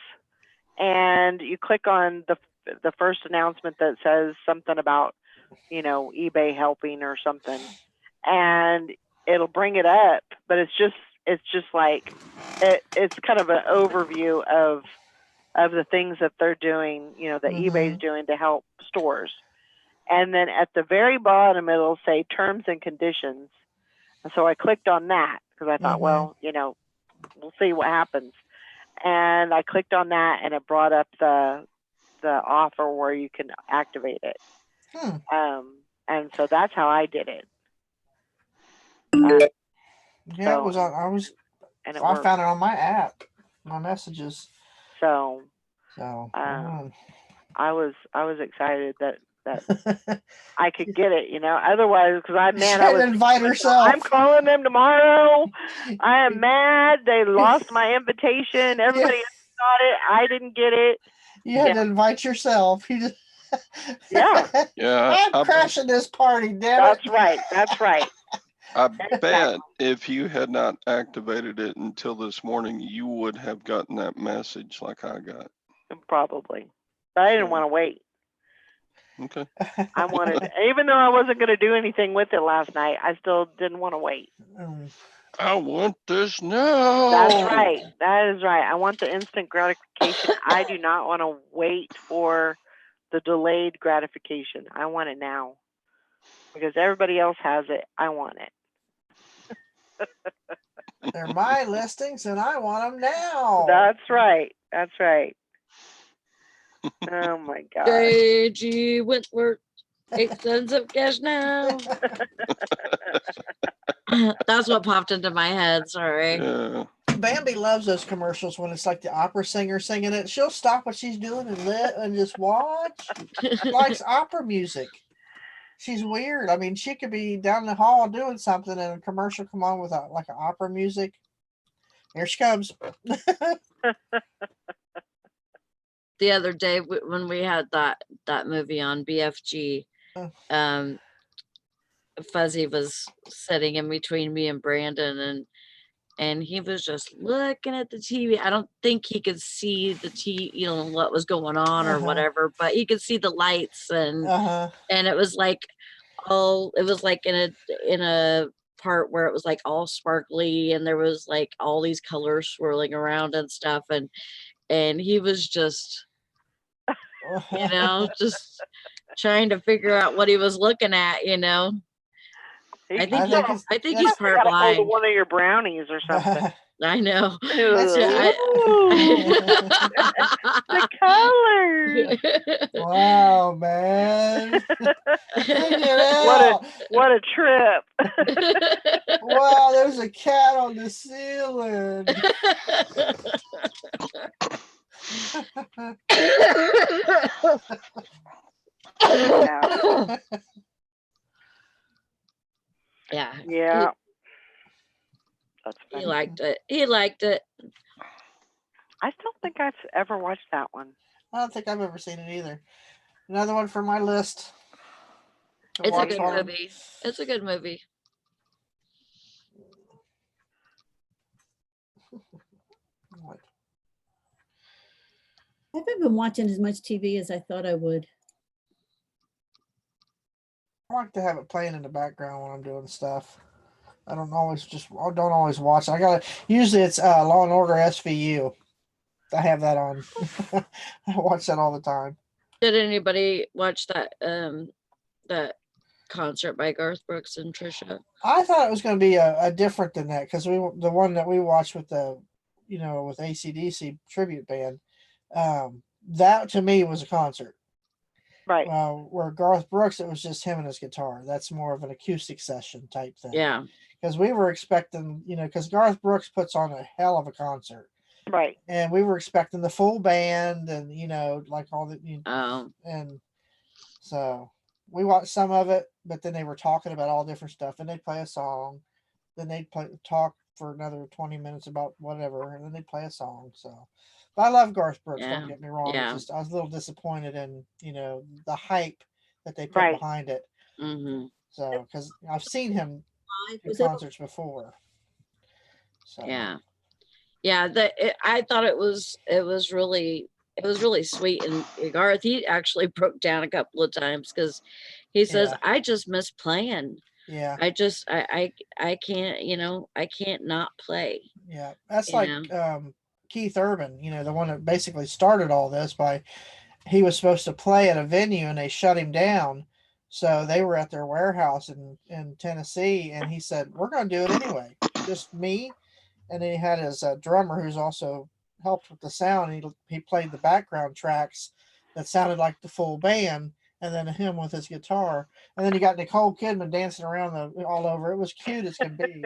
A: and you click on the first announcement that says something about, you know, eBay helping or something, and it'll bring it up, but it's just like it's kind of an overview of the things that they're doing, you know, that eBay's doing to help stores. And then at the very bottom, it'll say terms and conditions. And so I clicked on that because I thought, well, you know, we'll see what happens. And I clicked on that, and it brought up the offer where you can activate it. And so that's how I did it.
F: Yeah, it was on.
A: And it
F: I
A: worked.
F: found it on my app, my messages.
A: So
F: So
A: I was excited that I could get it, you know. Otherwise, because I'm mad, I was
F: invite herself.
A: I'm calling them tomorrow. I am mad. They lost my invitation. Everybody else got it. I didn't get it.
F: You had to invite yourself. You just
A: Yeah.
C: Yeah,
F: I'm crashing this party, damn it.
A: That's right. That's right.
C: I bet if you had not activated it until this morning, you would have gotten that message like I got.
A: Probably. But I didn't want to wait.
C: Okay.
A: I wanted, even though I wasn't going to do anything with it last night, I still didn't want to wait.
C: I want this now.
A: That's right. That is right. I want the instant gratification. I do not want to wait for the delayed gratification. I want it now. Because everybody else has it. I want it.
F: They're my listings and I want them now.
A: That's right. That's right. Oh my God.
D: J.G. Wentworth, 8 cents of cash now. That's what popped into my head. Sorry.
C: Yeah.
F: Bambi loves those commercials when it's like the opera singer singing it. She'll stop what she's doing and just watch. She likes opera music. She's weird. I mean, she could be down the hall doing something and a commercial come on with like an opera music. Here she comes.
D: The other day when we had that movie on BFG, Fuzzy was sitting in between me and Brandon, and he was just looking at the TV. I don't think he could see the TV, you know, what was going on or whatever, but he could see the lights and it was like in a part where it was like all sparkly and there was like all these colors swirling around and stuff, and he was just, you know, just trying to figure out what he was looking at, you know. I think he's part blind.
A: One of your brownies or something.
D: I know.
A: The color.
F: Wow, man.
A: What a trip.
F: Wow, there's a cat on the ceiling.
D: Yeah.
A: Yeah.
D: He liked it. He liked it.
A: I don't think I've ever watched that one.
F: I don't think I've ever seen it either. Another one for my list. to
D: It's a
F: watch
D: good
F: on.
D: movie. It's a good movie.
F: What?
E: I haven't been watching as much TV as I thought I would.
F: I like to have it playing in the background when I'm doing stuff. I don't always watch it. Usually it's Law and Order SVU. I have that on. I watch that all the time.
D: Did anybody watch that concert by Garth Brooks and Trisha?
F: I thought it was going to be a different than that because the one that we watched with with AC/DC tribute band, that to me was a concert.
A: Right.
F: Where Garth Brooks, it was just him and his guitar. That's more of an acoustic session type thing.
D: Yeah.
F: Because we were expecting, because Garth Brooks puts on a hell of a concert.
A: Right.
F: And we were expecting the full band and, like all the, and so we watched some of it, but then they were talking about all different stuff and they'd play a song. Then they'd talk for another 20 minutes about whatever, and then they'd play a song. So, but I love Garth Brooks.
D: Yeah.
F: Don't get me wrong.
D: Yeah.
F: It's just I was a little disappointed in the hype that they put
A: Right.
F: behind it.
D: Mm-hmm.
F: So because I've seen him at
E: Was it-
F: concerts before. So
D: Yeah. Yeah. I thought it was really sweet. And Garth, he actually broke down a couple of times because he says,
F: Yeah.
D: I just miss playing.
F: yeah,
D: I can't, I can't not play.
F: yeah. That's
D: You
F: like Keith Urban. The one that basically started all this by he was supposed to play at a venue and they shut him down. So they were at their warehouse in Tennessee, and he said, "We're going to do it anyway, just me." And then he had his drummer, who's also helped with the sound. He played the background tracks that sounded like the full band, and then him with his guitar. And then you got Nicole Kidman dancing around all over. It was cute as can be.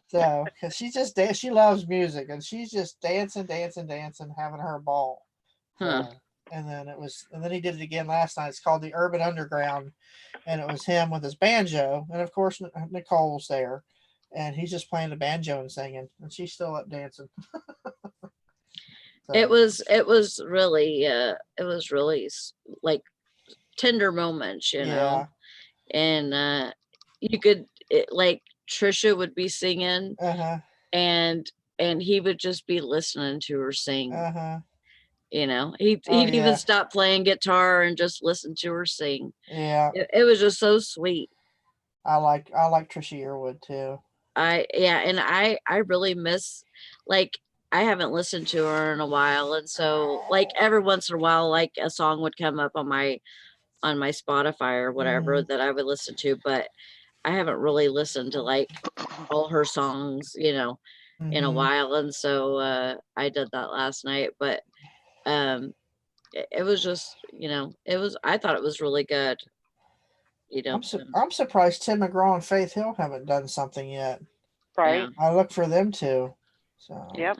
F: So, because she loves music, and she's just dancing, having her ball.
D: Huh.
F: So, and then he did it again last night. It's called the Urban Underground, and it was him with his banjo, and of course Nicole's there, and he's just playing the banjo and singing, and she's still up dancing. So,
D: It was really like tender moments,
F: yeah,
D: and like Trisha would be singing and he would just be listening to her sing. He'd
F: Oh,
D: even
F: yeah.
D: stop playing guitar and just listen to her sing.
F: yeah.
D: It was just so sweet.
F: I like Trisha Yearwood too.
D: And I really miss, like, I haven't listened to her in a while, and so like every once in a while, like a song would come up on my Spotify or whatever that I would listen to, but I haven't really listened to like all her songs, in a
F: Mhm.
D: while, and so I did that last night. But it was just, I thought it was really good.
F: I'm surprised Tim McGraw and Faith Hill haven't done something yet.
A: Right.
F: I look for them to. So.
A: Yep.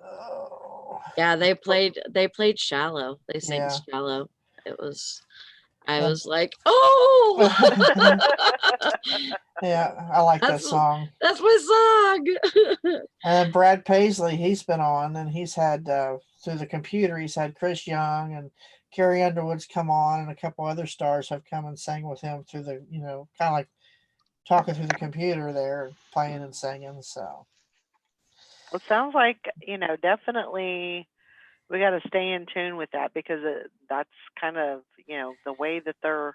F: Oh.
D: Yeah, they played Shallow. They sang
F: Yeah.
D: Shallow. I was like, oh,
F: Yeah, I like that
D: That's-
F: song.
D: that's my song.
F: And Brad Paisley, he's been on, and he's had through the computer. He's had Chris Young and Carrie Underwood's come on, and a couple other stars have come and sang with him through the, kind of like talking through the computer there, playing and singing. So
A: Well, it sounds like, definitely we got to stay in tune with that because that's kind of, the way that they're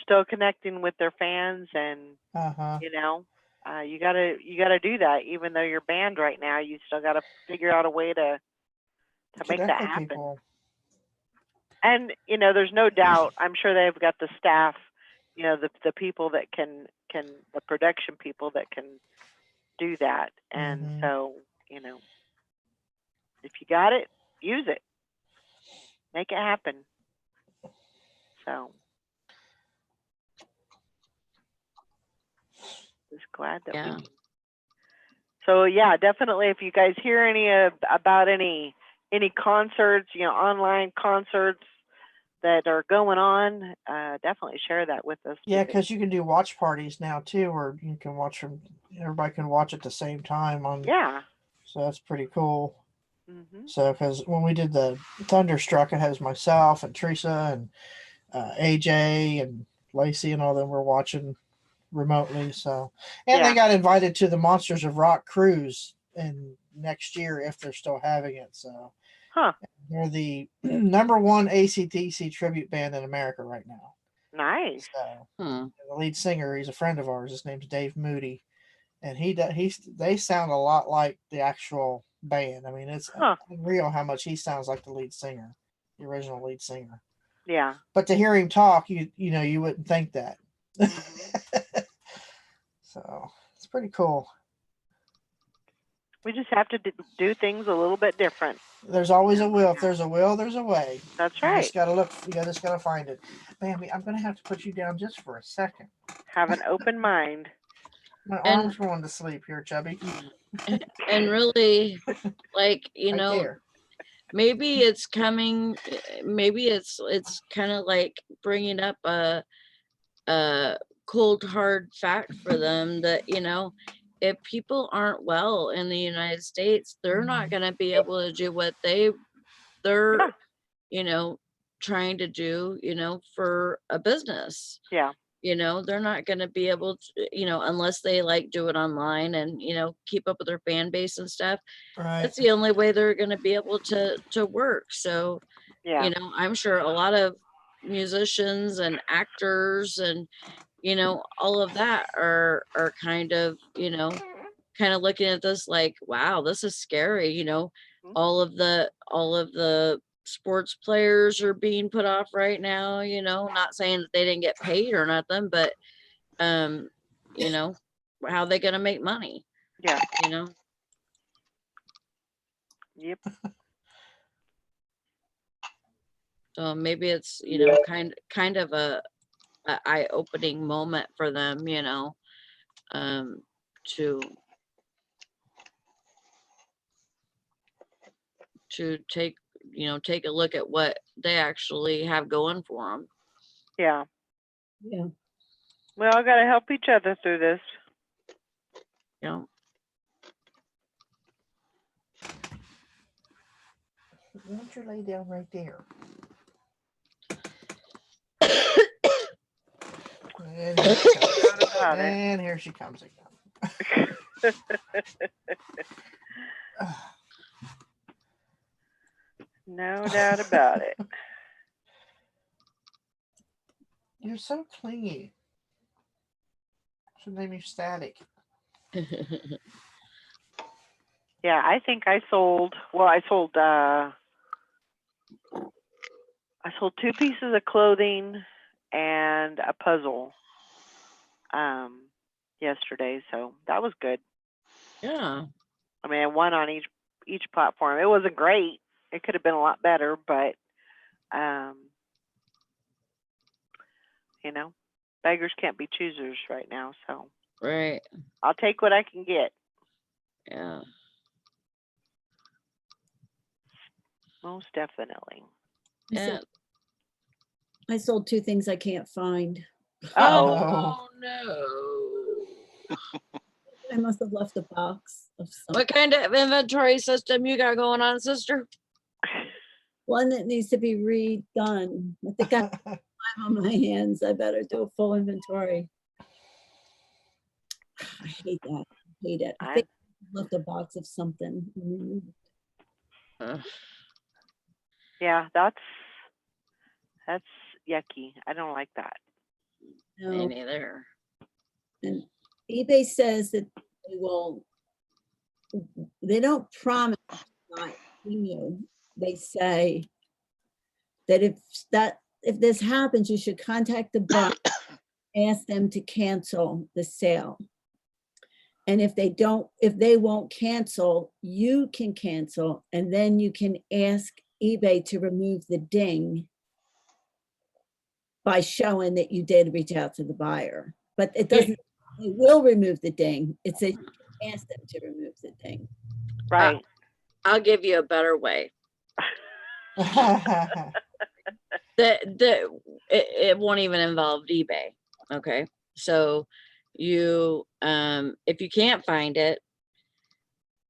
A: still connecting with their fans, and you gotta do that. Even though you're banned right now, you still gotta figure out a way to make that
F: connect with
A: happen.
F: people.
A: And there's no doubt. I'm sure they've got the staff, the people that can the production people that can do that. And
F: Mhm.
A: so, if you got it, use it, make it happen. So, just glad that
D: Yeah.
A: So yeah, definitely. If you guys hear any about any concerts, online concerts that are going on, definitely share that with us.
F: Yeah, because you can do watch parties now too, or you can watch them. Everybody can watch at the same time on.
A: Yeah.
F: So that's pretty cool.
A: Mhm.
F: So, because when we did the Thunderstruck, it has myself and Teresa and AJ and Lacey and all them were watching remotely. So, and
A: Yeah.
F: they got invited to the Monsters of Rock cruise in next year if they're still having it. So,
A: Huh.
F: they're the number one ACDC tribute band in America right now.
A: Nice.
F: So,
D: Hmm.
F: the lead singer, he's a friend of ours. His name's Dave Moody, and they sound a lot like the actual band. I mean, it's
A: Huh.
F: unreal how much he sounds like the lead singer, the original lead singer.
A: Yeah.
F: But to hear him talk, you wouldn't think that. So it's pretty cool.
A: We just have to do things a little bit different.
F: There's always a will. If there's a will, there's a way.
A: That's
F: You
A: right.
F: just gotta look. You just gotta find it. Bambi, I'm gonna have to put you down just for a second.
A: Have an open mind.
F: My
D: And-
F: arm's going to sleep here, Chubby.
D: And really, like, you
F: Right
D: know,
F: there.
D: maybe it's coming, maybe it's kind of like bringing up a cold hard fact for them that, you know, if people aren't well in the United States, they're not going to be able to do what they're
A: Yeah.
D: you know, trying to do, you know, for a business.
A: Yeah.
D: You know, they're not going to be able to, you know, unless they like do it online and, you know, keep up with their fan base and stuff.
F: Right.
D: That's the only way they're going to be able to work. So,
A: Yeah.
D: you know, I'm sure a lot of musicians and actors and, you know, all of that are kind of, you know, kind of looking at this like, wow, this is scary. You know,
A: Mhm.
D: all of the sports players are being put off right now, you know, not saying that they didn't get paid or nothing, but you know, how are they going to make money,
A: Yeah.
D: you know?
A: Yep.
D: So maybe it's, you know, kind of a eye-opening moment for them, you know, to take, you know, take a look at what they actually have going for them.
A: Yeah.
E: Yeah.
A: We all got to help each other through this.
D: You know,
F: Why don't you lay down right there? And here she comes.
A: About it.
F: And here she comes again.
A: No doubt about it.
F: You're so clingy. Should name you Static.
A: Yeah, I think I sold. Well, I sold 2 pieces of clothing and a puzzle yesterday, so that was good.
D: yeah.
A: I mean, I won on each platform. It wasn't great. It could have been a lot better, but you know, beggars can't be choosers right now, so
D: Right.
A: I'll take what I can get.
D: Yeah.
A: Most definitely.
D: Yeah.
E: I sold 2 things I can't find.
A: Uh-oh.
D: Oh no.
E: I must have left a box of some
D: What kind of inventory system you got going on, sister?
E: one that needs to be redone. I think I have time on my hands. I better do a full inventory. I hate that. I hate it. I think I left a box of something.
D: Ugh.
A: Yeah, that's yucky. I don't like that.
D: Me
E: No.
D: neither.
E: And eBay says that they don't promise not paying you. They say that if this happens, you should contact the bank, ask them to cancel the sale. And if they won't cancel, you can cancel, and then you can ask eBay to remove the ding by showing that you did reach out to the buyer. But it doesn't, it will remove the ding. It says you can ask them to remove the ding.
A: Right.
D: I'll give you a better way. It won't even involve eBay. Okay. So you if you can't find it,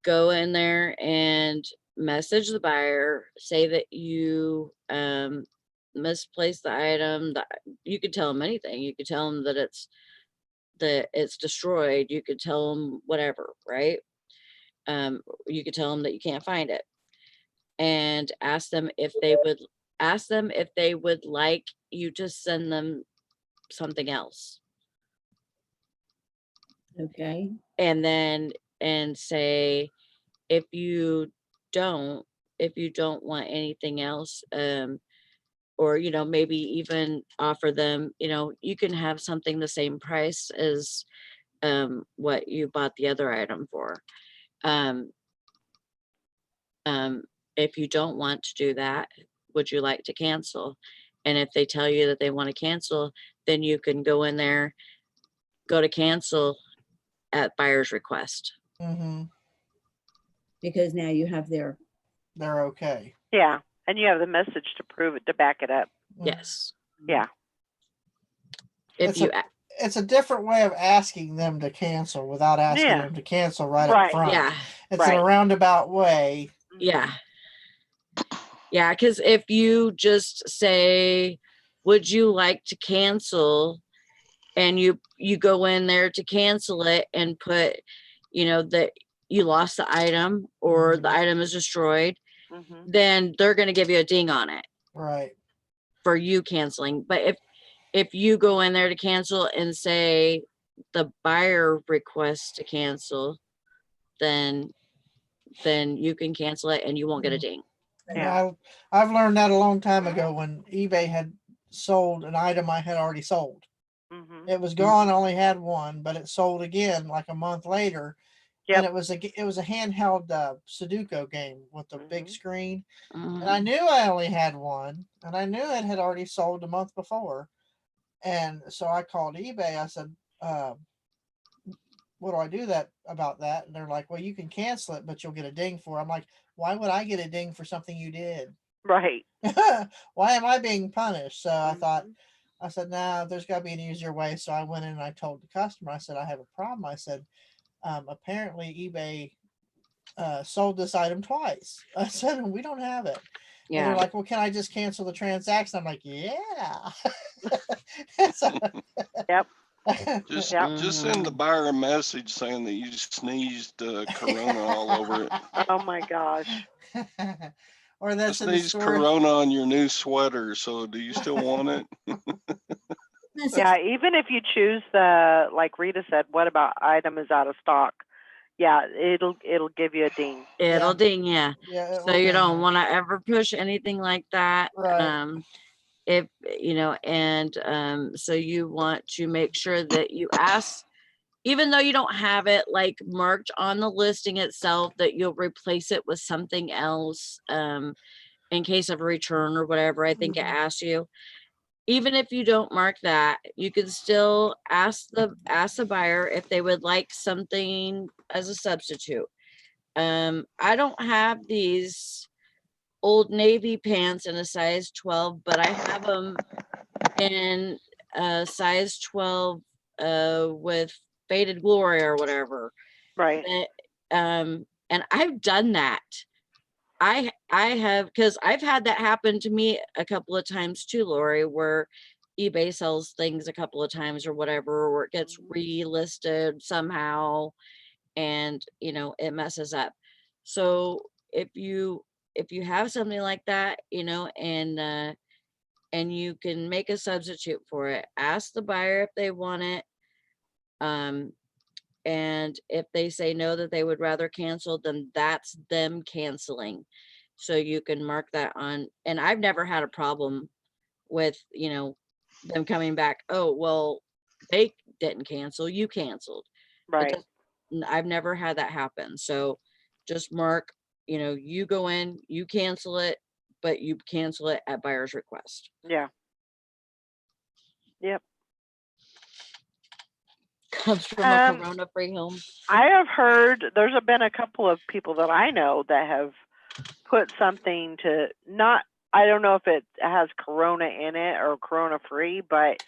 D: go in there and message the buyer, say that you misplaced the item. That you could tell them anything. You could tell them that it's destroyed. You could tell them whatever, right? You could tell them that you can't find it, and ask them if they would like you to send them something else.
E: Okay,
D: And say, if you don't want anything else, or maybe even offer them, you can have something the same price as what you bought the other item for. um if you don't want to do that, would you like to cancel? And if they tell you that they want to cancel, then you can go in there, go to cancel at buyer's request.
F: Mm-hmm.
E: because now you have their,
F: They're okay.
A: Yeah, and you have the message to prove it, to back it up.
D: Yes.
A: Yeah.
D: If
F: It's
D: you
F: It's a different way of asking them to cancel without asking
A: Yeah.
F: them to cancel right
A: Right,
F: up front.
D: yeah.
F: It's
A: right.
F: in a roundabout way.
D: Yeah. Yeah, because if you just say, would you like to cancel? And you go in there to cancel it and put, that you lost the item or the item is destroyed,
A: Mhm.
D: then they're going to give you a ding on it
F: Right.
D: for you canceling. But if you go in there to cancel and say the buyer requests to cancel, then you can cancel it and you won't get a ding.
A: Yeah.
F: I've learned that a long time ago when eBay had sold an item I had already sold.
A: Mhm.
F: It was gone, I only had one, but it sold again like a month later.
A: Yep.
F: And it was a handheld Sudoku game with a big
A: Mhm.
F: screen.
D: Mhm.
F: And I knew I only had one, and I knew it had already sold a month before. And so I called eBay. I said, what do I do about that? And they're like, well, you can cancel it, but you'll get a ding for it. I'm like, why would I get a ding for something you did?
A: Right.
F: Why am I being punished? So I thought,
A: Mhm.
F: I said, nah, there's got to be an easier way. So I went in and I told the customer, I said, I have a problem. I said, apparently eBay sold this item twice. I said, and we don't have it. And they're
D: Yeah.
F: like, well, can I just cancel the transaction? I'm like, yeah. So-
A: Yep.
C: Just
A: Yep.
C: just send the buyer a message saying that you sneezed Corona all over it.
A: Oh my gosh.
F: Or
C: I
F: that's in the
C: sneezed
F: store.
C: Corona on your new sweater. So do you still want it?
E: this
A: Yeah, even if you choose the, like Rita said, what about item is out of stock? Yeah, it'll give you a ding.
D: It'll
F: Yeah.
D: ding, yeah.
F: Yeah.
D: So you don't want to ever push anything like that.
F: Right.
D: If and so you want to make sure that you ask, even though you don't have it like marked on the listing itself, that you'll replace it with something else in case of a return or whatever. I think it
F: Mhm.
D: asks you. Even if you don't mark that, you can still ask the buyer if they would like something as a substitute. I don't have these Old Navy pants in a size 12, but I have them in a size 12 with Faded Glory or whatever.
A: Right.
D: And I've done that. I have, because I've had that happen to me a couple of times too, Lori, where eBay sells things a couple of times or whatever, or it gets relisted somehow and it messes up. So if you have something like that, and you can make a substitute for it, ask the buyer if they want it. And if they say no, that they would rather cancel, then that's them canceling. So you can mark that on, and I've never had a problem with, them coming back, oh, well, they didn't cancel, you canceled.
A: Right.
D: I've never had that happen. So just mark, you go in, you cancel it, but you cancel it at buyer's request.
A: Yeah. Yep.
D: Comes from a Corona-free home.
A: I have heard there's been a couple of people that I know that have put something to not, I don't know if it has Corona in it or Corona free, but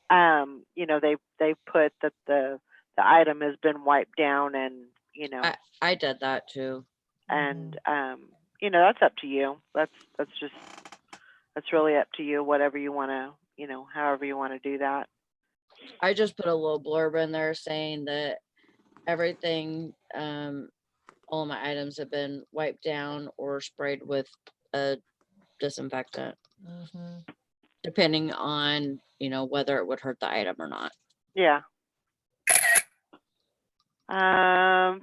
A: they put that the item has been wiped down and
D: I did that too.
A: and you know, that's up to you. That's really up to you, whatever you want to, you know, however you want to do that.
D: I just put a little blurb in there saying that everything, all of my items have been wiped down or sprayed with a disinfectant,
F: Mhm.
D: depending on, you know, whether it would hurt the item or not.
A: Yeah.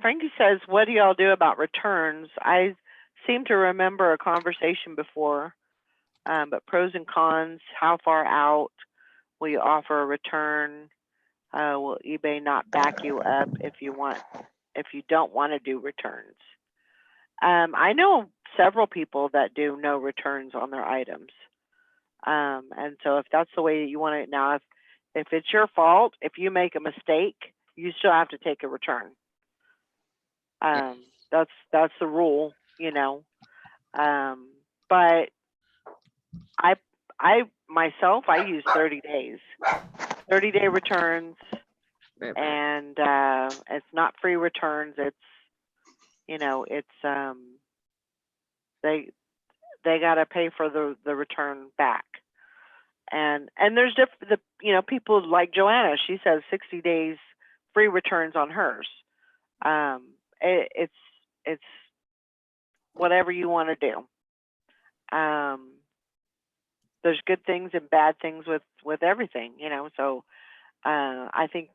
A: Frankie says, what do y'all do about returns? I seem to remember a conversation before, but pros and cons, how far out will you offer a return? Will eBay not back you up if you don't want to do returns? I know several people that do no returns on their items. And so if that's the way that you want it now, if it's your fault, if you make a mistake, you still have to take a return. That's the rule, you know. But I myself, I use 30 days, 30-day returns,
D: Right.
A: and it's not free returns. It's, you know, it's they got to pay for the return back. And there's you know, people like Joanna, she says 60 days free returns on hers. It's whatever you want to do. There's good things and bad things with everything, you know. So I think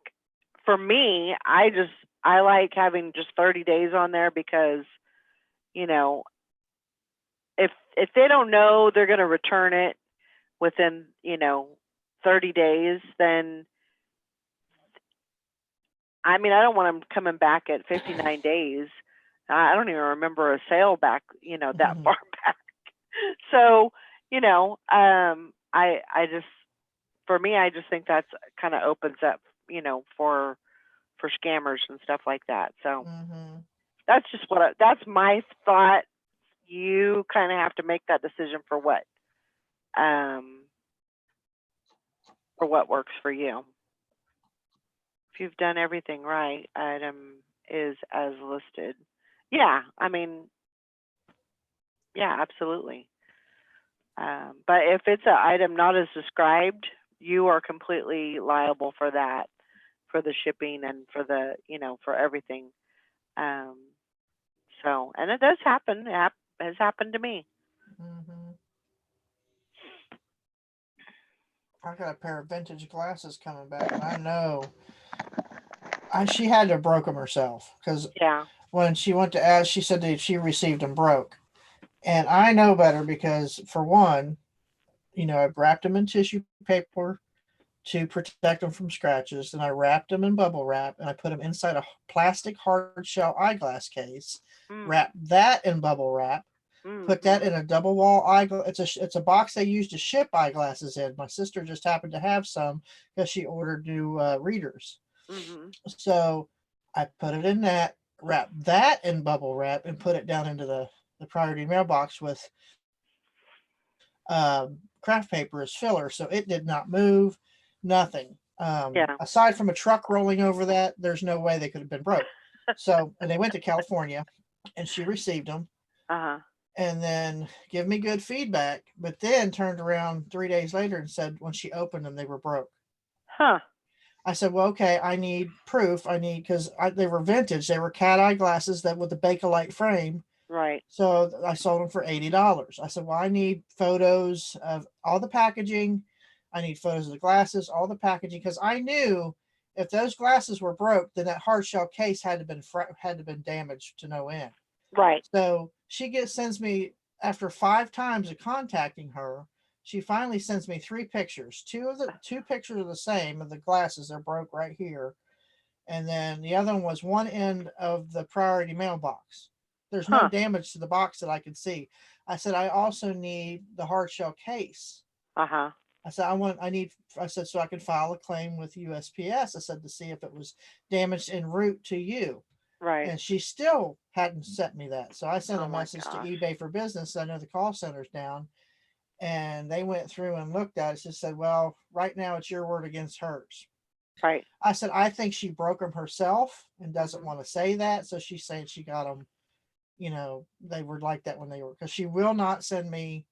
A: for me, I like having just 30 days on there because, you know, if they don't know they're going to return it within, you know, 30 days, then I mean, I don't want them coming back at 59 days. I don't even remember a sale back, you know, that far back. So, you know, I just, for me, I just think that's kind of opens up, you know, for scammers and stuff like that. So
F: Mhm.
A: that's just that's my thought. You kind of have to make that decision for what works for you. If you've done everything right, item is as listed. Yeah, I mean, yeah, absolutely. But if it's an item not as described, you are completely liable for that, for the shipping and for the, you know, for everything. So, and it does happen. It has happened to me.
F: Mhm. I got a pair of vintage glasses coming back, and I know she had to have broke them herself because
A: Yeah.
F: when she went to ask, she said that she received them broke, and I know better because for one, you know, I wrapped them in tissue paper to protect them from scratches. Then I wrapped them in bubble wrap and I put them inside a plastic hard shell eyeglass case.
A: Mm.
F: Wrapped that in bubble wrap. Put that in a double wall eyeglass. It's a box they use to ship eyeglasses in. My sister just happened to have some because she ordered new readers.
A: Mm-hmm.
F: So I put it in that, wrapped that in bubble wrap, and put it down into the priority mailbox with craft paper as filler. So it did not move, nothing.
A: Yeah.
F: Aside from a truck rolling over that, there's no way they could have been broke. So, and they went to California and she received them.
A: Uh-huh.
F: And then give me good feedback, but then turned around 3 days later and said when she opened them, they were broke.
A: Huh.
F: I said, well, okay, I need proof. I need, because they were vintage. They were cat eye glasses that with the Bakelite frame.
A: Right.
F: So I sold them for $80. I said, well, I need photos of all the packaging. I need photos of the glasses, all the packaging, because I knew if those glasses were broke, then that hard shell case had to been damaged to no end.
A: Right.
F: So she sends me, after 5 times of contacting her, she finally sends me 3 pictures. Two pictures are the same of the glasses. They're broke right here. And then the other one was one end of the priority mailbox. There's no damage to the box that I could see. I said, I also need the hard shell case.
A: Uh-huh.
F: I said, I said, so I could file a claim with USPS. I said, to see if it was damaged en route to you.
A: Right.
F: And she still hadn't sent me that. So I sent
A: Oh
F: a
A: my
F: message to
A: gosh.
F: eBay for Business. I know the call center's down. And they went through and looked at it. She said, well, right now it's your word against hers.
A: Right.
F: I said, I think she broke them herself and doesn't
A: Mhm.
F: want to say that. So she's saying she got them you know, they were like that when they were, because she will not send me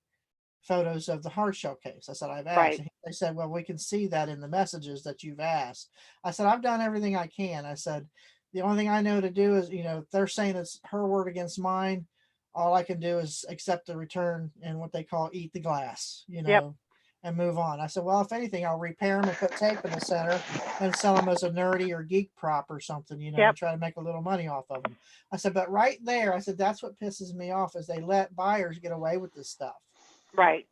F: photos of the hard shell case. I said, I've asked.
A: Right.
F: And they said, well, we can see that in the messages that you've asked. I said, I've done everything I can. I said, the only thing I know to do is, you know, if they're saying it's her word against mine, all I can do is accept the return and what they call eat the glass, you know,
A: Yep.
F: and move on. I said, well, if anything, I'll repair them and put tape in the center and sell them as a nerdy or geek prop or something, you know,
A: Yep.
F: and try to make a little money off of them. I said, but right there, I said, that's what pisses me off is they let buyers get away with this stuff.
A: Right.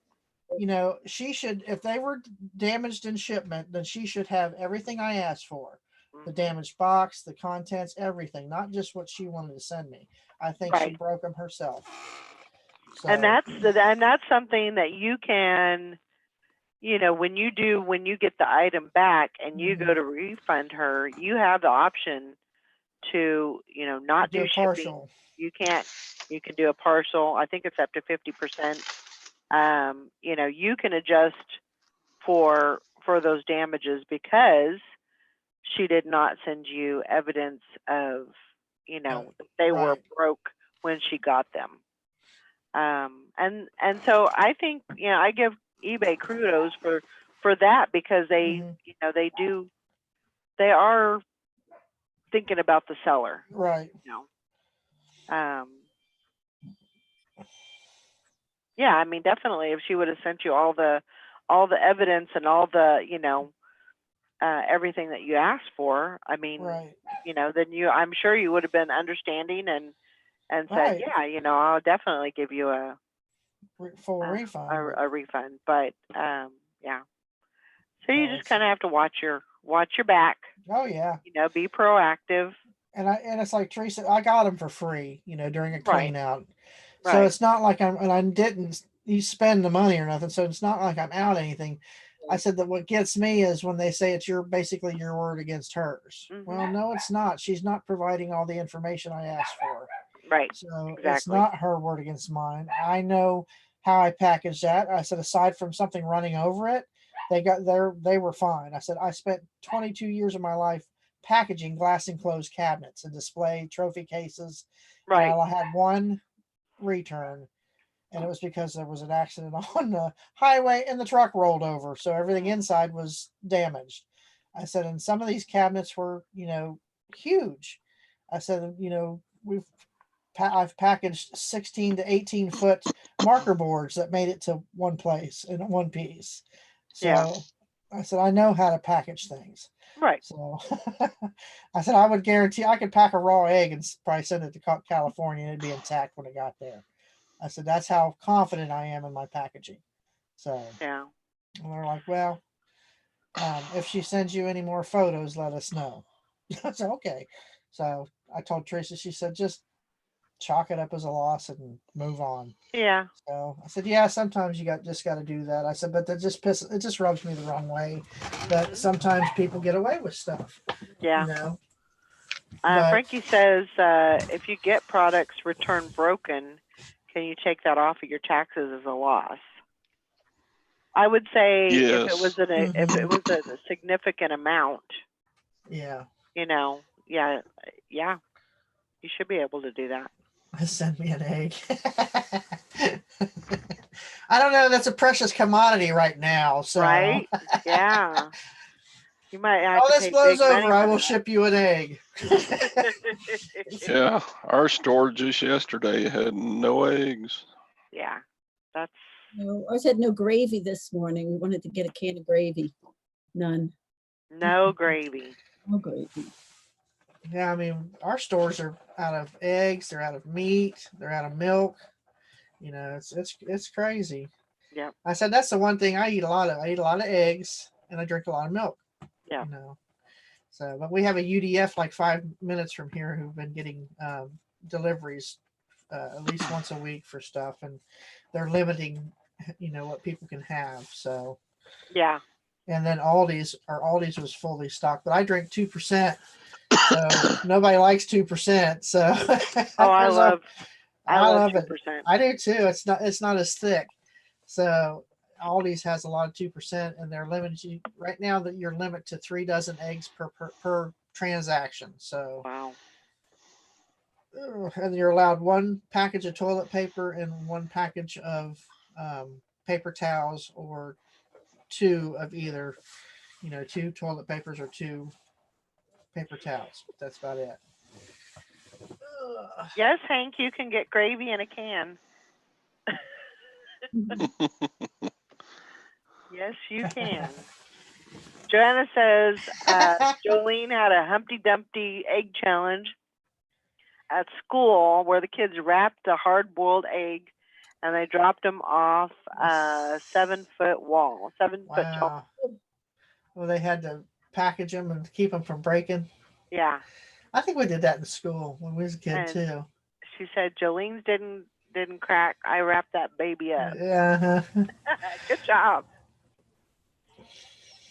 F: You know, she should, if they were damaged in shipment, then she should have everything I asked for. The
A: Mhm.
F: damaged box, the contents, everything, not just what she wanted to send me. I think she
A: Right.
F: broke them herself. So,
A: And that's something that you can, you know, when you get the item back and you go
F: Mhm.
A: to refund her, you have the option to, you know, not
F: do
A: do
F: a
A: shipping.
F: partial.
A: You can do a partial. I think it's up to 50%. You know, you can adjust for those damages because she did not send you evidence of, you know, that they were
F: Right.
A: broke when she got them. And so I think, you know, I give eBay kudos for that because they,
F: Mhm.
A: you know, they are thinking about the seller,
F: Right.
A: you know. Yeah, I mean, definitely if she would have sent you all the evidence and all the, you know, everything that you asked for, I mean,
F: Right.
A: you know, then I'm sure you would have been understanding and said,
F: Right.
A: yeah, you know, I'll definitely give you a
F: Full refund. But,
A: a refund. But yeah, so you
F: no,
A: just
F: it's,
A: kind of have to watch your back.
F: oh yeah.
A: You know, be proactive.
F: And it's like Teresa, I got them for free, you know, during a
A: Right.
F: clean out. So
A: Right.
F: it's not like I didn't you spend the money or nothing. So it's not like I'm out anything. I said that what gets me is when they say it's basically your word against hers.
A: Mhm.
F: Well, no, it's not. She's not providing all the information I asked for.
A: Right.
F: So it's
A: Exactly.
F: not her word against mine. I know how I packaged that. I said aside from something running over it, they were fine. I said I spent 22 years of my life packaging glass enclosed cabinets and display trophy cases, and
A: Right.
F: I had one return, and it was because there was an accident on the highway and the truck rolled over, so everything inside was damaged. I said, and some of these cabinets were, you know, huge. I said, you know, I've packaged 16 to 18-foot marker boards that made it to one place in one piece. So
A: Yeah.
F: I said, I know how to package things.
A: Right.
F: So I said, I would guarantee I could pack a raw egg and probably send it to California and it'd be intact when it got there. I said, that's how confident I am in my packaging. So
A: Yeah.
F: and they're like, well, if she sends you any more photos, let us know. I said, okay. So I told Teresa, she said, just chalk it up as a loss and move on.
A: Yeah.
F: So I said, yeah, sometimes you just got to do that. I said, but it just rubs me the wrong way that sometimes people get away with stuff,
A: Yeah.
F: you know. But
A: Frankie says if you get products returned broken, can you take that off of your taxes as a loss? I would say if it was
C: Yes.
A: a significant amount,
F: yeah,
A: you know, yeah, you should be able to do that.
F: send me an egg. I don't know. That's a precious commodity right now. So
A: Right? Yeah. You might have
F: all
A: to
F: this
A: pay
F: blows
A: big money
F: over, I
A: for
F: will
A: that.
F: ship you an egg.
C: Yeah. Our store just yesterday had no eggs.
A: Yeah. That's
E: No, ours had no gravy this morning. We wanted to get a can of gravy. None.
A: no gravy.
E: No gravy.
F: Yeah, I mean, our stores are out of eggs, they're out of meat, they're out of milk. You know, it's crazy.
A: Yep.
F: I said that's the one thing I eat a lot of. I eat a lot of eggs and I drink a lot of milk.
A: Yeah.
F: You know, so but we have a UDF like 5 minutes from here who've been getting deliveries at least once a week for stuff, and they're limiting, you know, what people can have. So
A: Yeah.
F: and then Aldi's was fully stocked, but I drink 2%. So nobody likes 2%. So
A: Oh, I love
F: I love it.
A: 2%.
F: I do too. It's not as thick. So Aldi's has a lot of 2%, and they're limited you right now that you're limit to 3 dozen eggs per transaction. So
A: Wow.
F: And you're allowed one package of toilet paper and one package of paper towels, or two of either, two toilet papers or two paper towels. That's about it.
A: Yes, Hank, you can get gravy in a can. Yes, you can. Joanna says Jolene had a Humpty Dumpty egg challenge at school where the kids wrapped a hard-boiled egg and they dropped them off a 7-foot wall, 7-foot tall.
F: Wow. Well, they had to package them and keep them from breaking.
A: Yeah.
F: I think we did that in school when we was a kid
A: And
F: too.
A: she said Jolene's didn't crack. I wrapped that baby up.
F: Yeah.
A: Good job.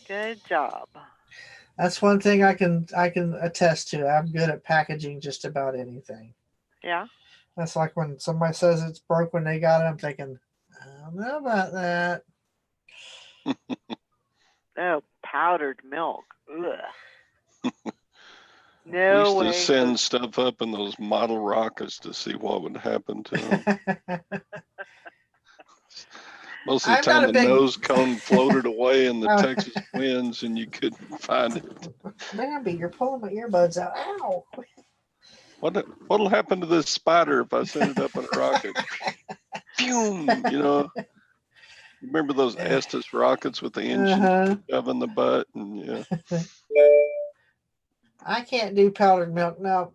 A: Good job.
F: That's one thing I can attest to. I'm good at packaging just about anything.
A: Yeah.
F: That's like when somebody says it's broke when they got it, I'm thinking, I don't know about that.
A: Oh, powdered milk. Ugh.
C: We
A: No
C: used
A: way.
C: to send stuff up in those model rockets to see what would happen to them. Most of the
F: I'm not
C: time,
F: a
C: the
F: big-
C: nose cone floated away in the
F: Oh.
C: Texas winds, and you couldn't find it.
F: Bambi, you're pulling my earbuds out. Ow.
C: What'll happen to this spider if I send it up in a rocket? Phew, remember those Estes rockets with the engine
F: Uh-huh.
C: in the butt? And yeah,
F: I can't do powdered milk. Now,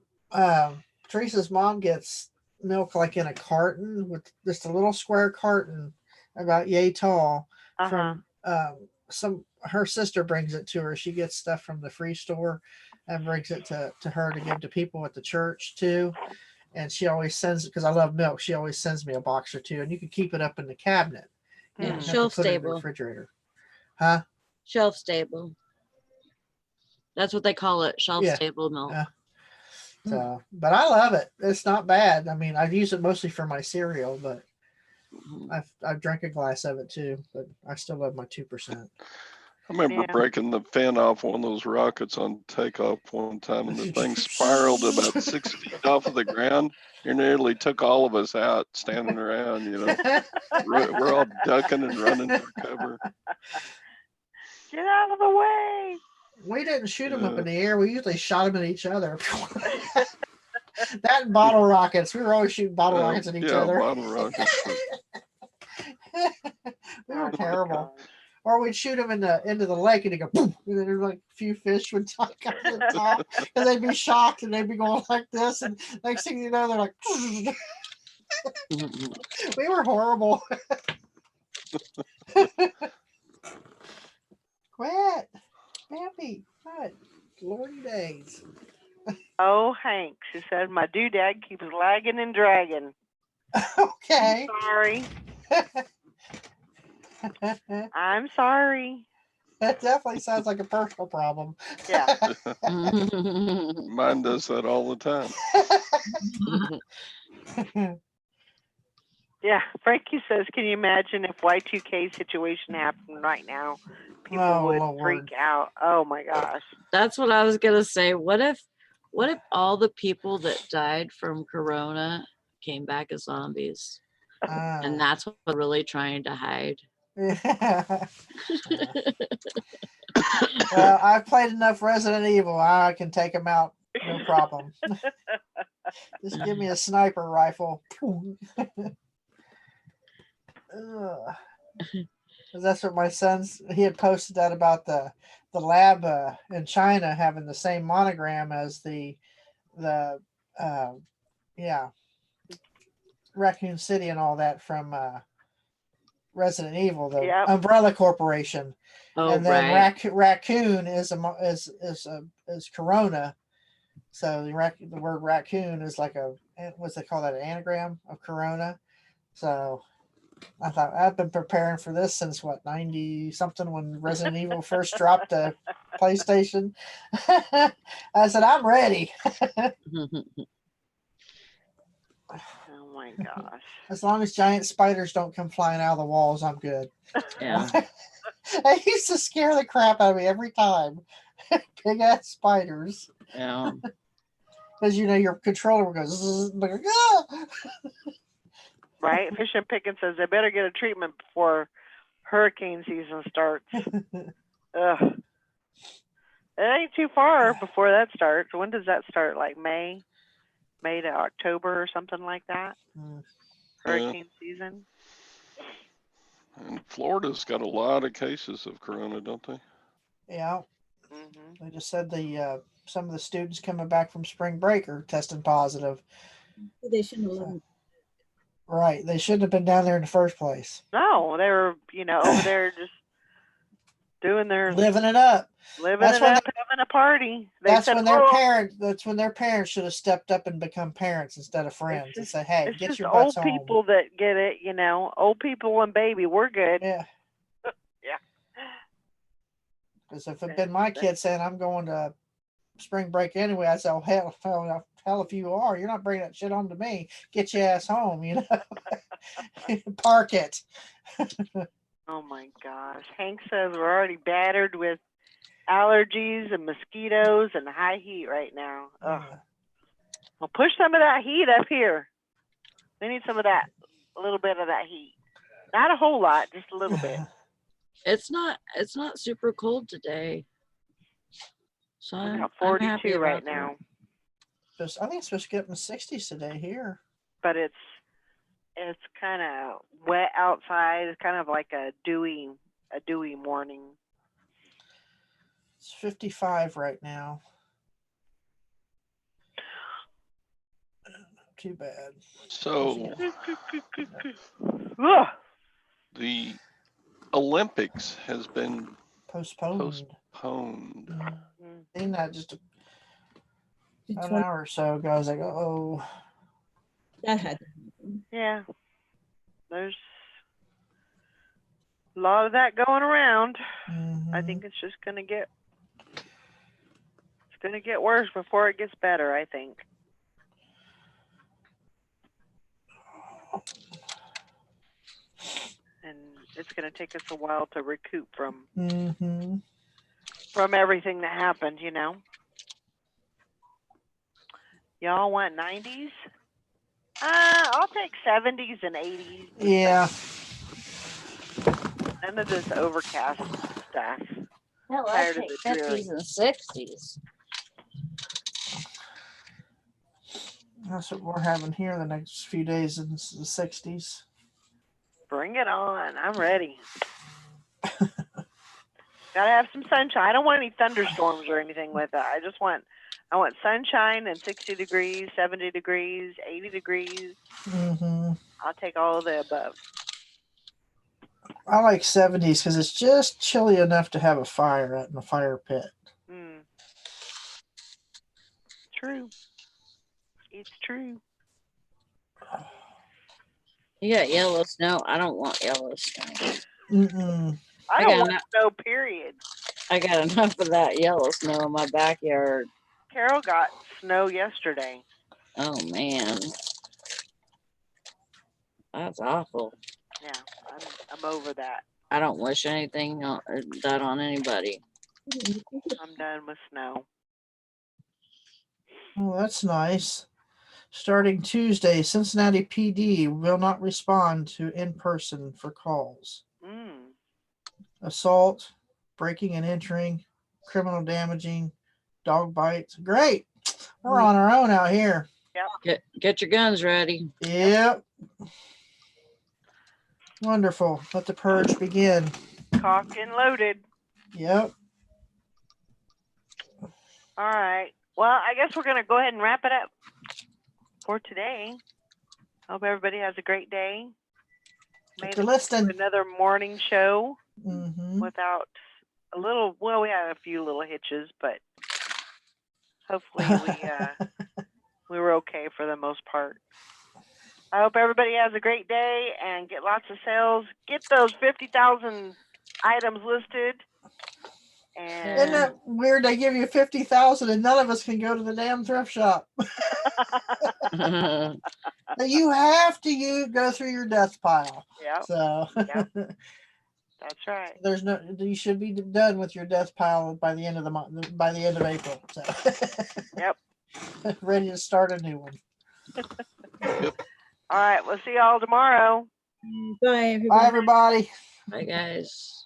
F: Teresa's mom gets milk like in a carton, with just a little square carton about yay tall. From her sister brings it to her. She gets stuff from the free store and brings it to her to give to people at the church too. And she always sends, because I love milk, she always sends me a box or two, and you can keep it up in the cabinet. You
D: Yeah,
F: don't have to
D: shelf
F: put it in the
D: stable.
F: refrigerator. Huh?
D: Shelf stable. That's what they call it, shelf
F: Yeah.
D: stable milk.
F: So, but I love it. It's not bad. I mean, I use it mostly for my cereal, but I've drank a glass of it too. But I still love my 2%.
C: I remember
A: Yeah.
C: breaking the fin off one of those rockets on takeoff one time, and the thing spiraled about 6 feet off of the ground. It nearly took all of us out standing around. We're all ducking and running for cover.
A: Get out of the way.
F: We didn't shoot them up in the air. We usually shot them at each other. That and bottle rockets. We were always shooting bottle rockets at each other.
C: Bottle rockets.
F: We were terrible. Or we'd shoot them into the lake, and it'd go boom, and then like a few fish would come to the top, and they'd be shocked, and they'd be going like this, and next thing you know, they're like, we were horrible. Quit, Bambi, what? Lordy days.
A: Oh, Hank, she said my doodad keeps lagging and dragging.
F: Okay.
A: Sorry. I'm sorry.
F: That definitely sounds like a personal problem.
A: Yeah.
C: Mine does that all the time.
A: Yeah. Frankie says, can you imagine if Y2K situation happened right now? People
F: Oh,
A: would
F: Lord.
A: freak out. Oh my gosh.
D: That's what I was gonna say. What if all the people that died from Corona came back as zombies? And that's what we're really trying to hide.
F: Well, I've played enough Resident Evil. I can take them out, no problem. Just give me a sniper rifle. Ugh. 'Cause that's what my son's. He had posted that about the lab in China having the same monogram as the Raccoon City and all that from Resident Evil, the
A: Yep.
F: Umbrella Corporation.
D: Oh,
F: And then
D: right.
F: raccoon is Corona. So the word raccoon is like what's they call that, an anagram of Corona. So I thought, I've been preparing for this since 90 something, when Resident Evil first dropped the PlayStation. I said, I'm ready.
A: Oh my gosh.
F: As long as giant spiders don't come flying out of the walls, I'm good.
D: Yeah.
F: They used to scare the crap out of me every time. Big ass spiders.
D: Yeah.
F: Because you know your controller goes zzz, like, ah!
A: Right? Fish and Pickens says they better get a treatment before hurricane season starts. Ugh. It ain't too far before that starts. When does that start? Like May to October or something like that?
F: Mm.
A: Hurricane season?
C: And Florida's got a lot of cases of corona, don't they?
F: Yeah,
A: Hmm.
F: they just said the some of the students coming back from spring break are testing positive.
E: They shouldn't have let them.
F: Right, they shouldn't have been down there in the first place.
A: No, they were, over there just doing their
F: Living it up.
A: living
F: That's
A: it
F: when
A: up, having a party. They
F: That's
A: said,
F: when their
A: "Oh,
F: parents. That's when their parents should have stepped up and become parents instead of friends and
A: just-
F: say, "Hey,
A: it's
F: get
A: just
F: your butts
A: old
F: home."
A: people that get it, Old people and baby, we're good."
F: Yeah.
A: Yeah.
F: Because if it'd been my kid saying I'm going to spring break anyway, I'd say, "Oh hell, if you are, you're not bringing that shit home to me. Get your ass home, Park it."
A: Oh my gosh. Hank says we're already battered with allergies and mosquitoes and high heat right now. Ugh. Well, push some of that heat up here. We need some of that, a little bit of that heat. Not a whole lot, just a little bit.
D: It's not super cold today. So
A: We
D: I'm
A: got
D: happy
A: 42 right
D: about that.
A: now,
F: I think it's supposed to get in the 60s today here.
A: but it's kind of wet outside. It's kind of like a dewy morning.
F: It's 55 right now. Not too bad.
C: So
A: Ugh.
F: Mm-hmm.
C: the Olympics has been
F: Postponed.
C: postponed.
A: Mm.
F: Seen that just an
E: 20
F: hour or so ago. I was like, oh.
E: That had to happen.
A: Yeah. There's a lot of that going around. I think it's just gonna get worse before it gets better, I think. And it's gonna take us a while to recoup from everything that happened, Y'all want 90s? I'll take 70s and 80s.
F: Yeah.
A: None of this overcast stuff.
D: Hell, I
A: Tired of
D: take
A: the dreary.
D: 50s and 60s.
F: That's what we're having here the next few days in the 60s.
A: Bring it on. I'm ready. Gotta have some sunshine. I don't want any thunderstorms or anything with it. I want sunshine and 60 degrees, 70 degrees, 80 degrees. I'll take all of the above.
F: I like 70s because it's just chilly enough to have a fire in the fire pit.
A: True. It's true.
D: You got yellow snow. I don't want yellow snow.
A: I don't want snow, period.
D: I got enough of that yellow snow in my backyard.
A: Carol got snow yesterday.
D: Oh man, that's awful.
A: Yeah, I'm over that.
D: I don't wish anything that on anybody.
A: I'm done with snow.
F: Oh, that's nice. Starting Tuesday, Cincinnati PD will not respond to in-person for calls. Assault, breaking and entering, criminal damaging, dog bites. Great. We're on our own out here.
A: Yep.
D: Get your guns ready.
F: Yep. Wonderful. Let the purge begin.
A: Cocked and loaded.
F: Yep.
A: All right. Well, I guess we're going to go ahead and wrap it up for today. Hope everybody has a great day. Made it to another morning show without we had a few little hitches, but hopefully we were okay for the most part. I hope everybody has a great day and get lots of sales. Get those 50,000 items listed. And
F: isn't that weird? They give you 50,000 and none of us can go to the damn thrift shop. You have to go through your death pile.
A: Yeah.
F: So
A: that's right.
F: There's no. You should be done with your death pile by the end of the month. By the end of April. So.
A: Yep.
F: ready to start a new one.
A: All right, we'll see y'all tomorrow.
E: Bye, everybody.
F: Bye, everybody.
D: Bye, guys.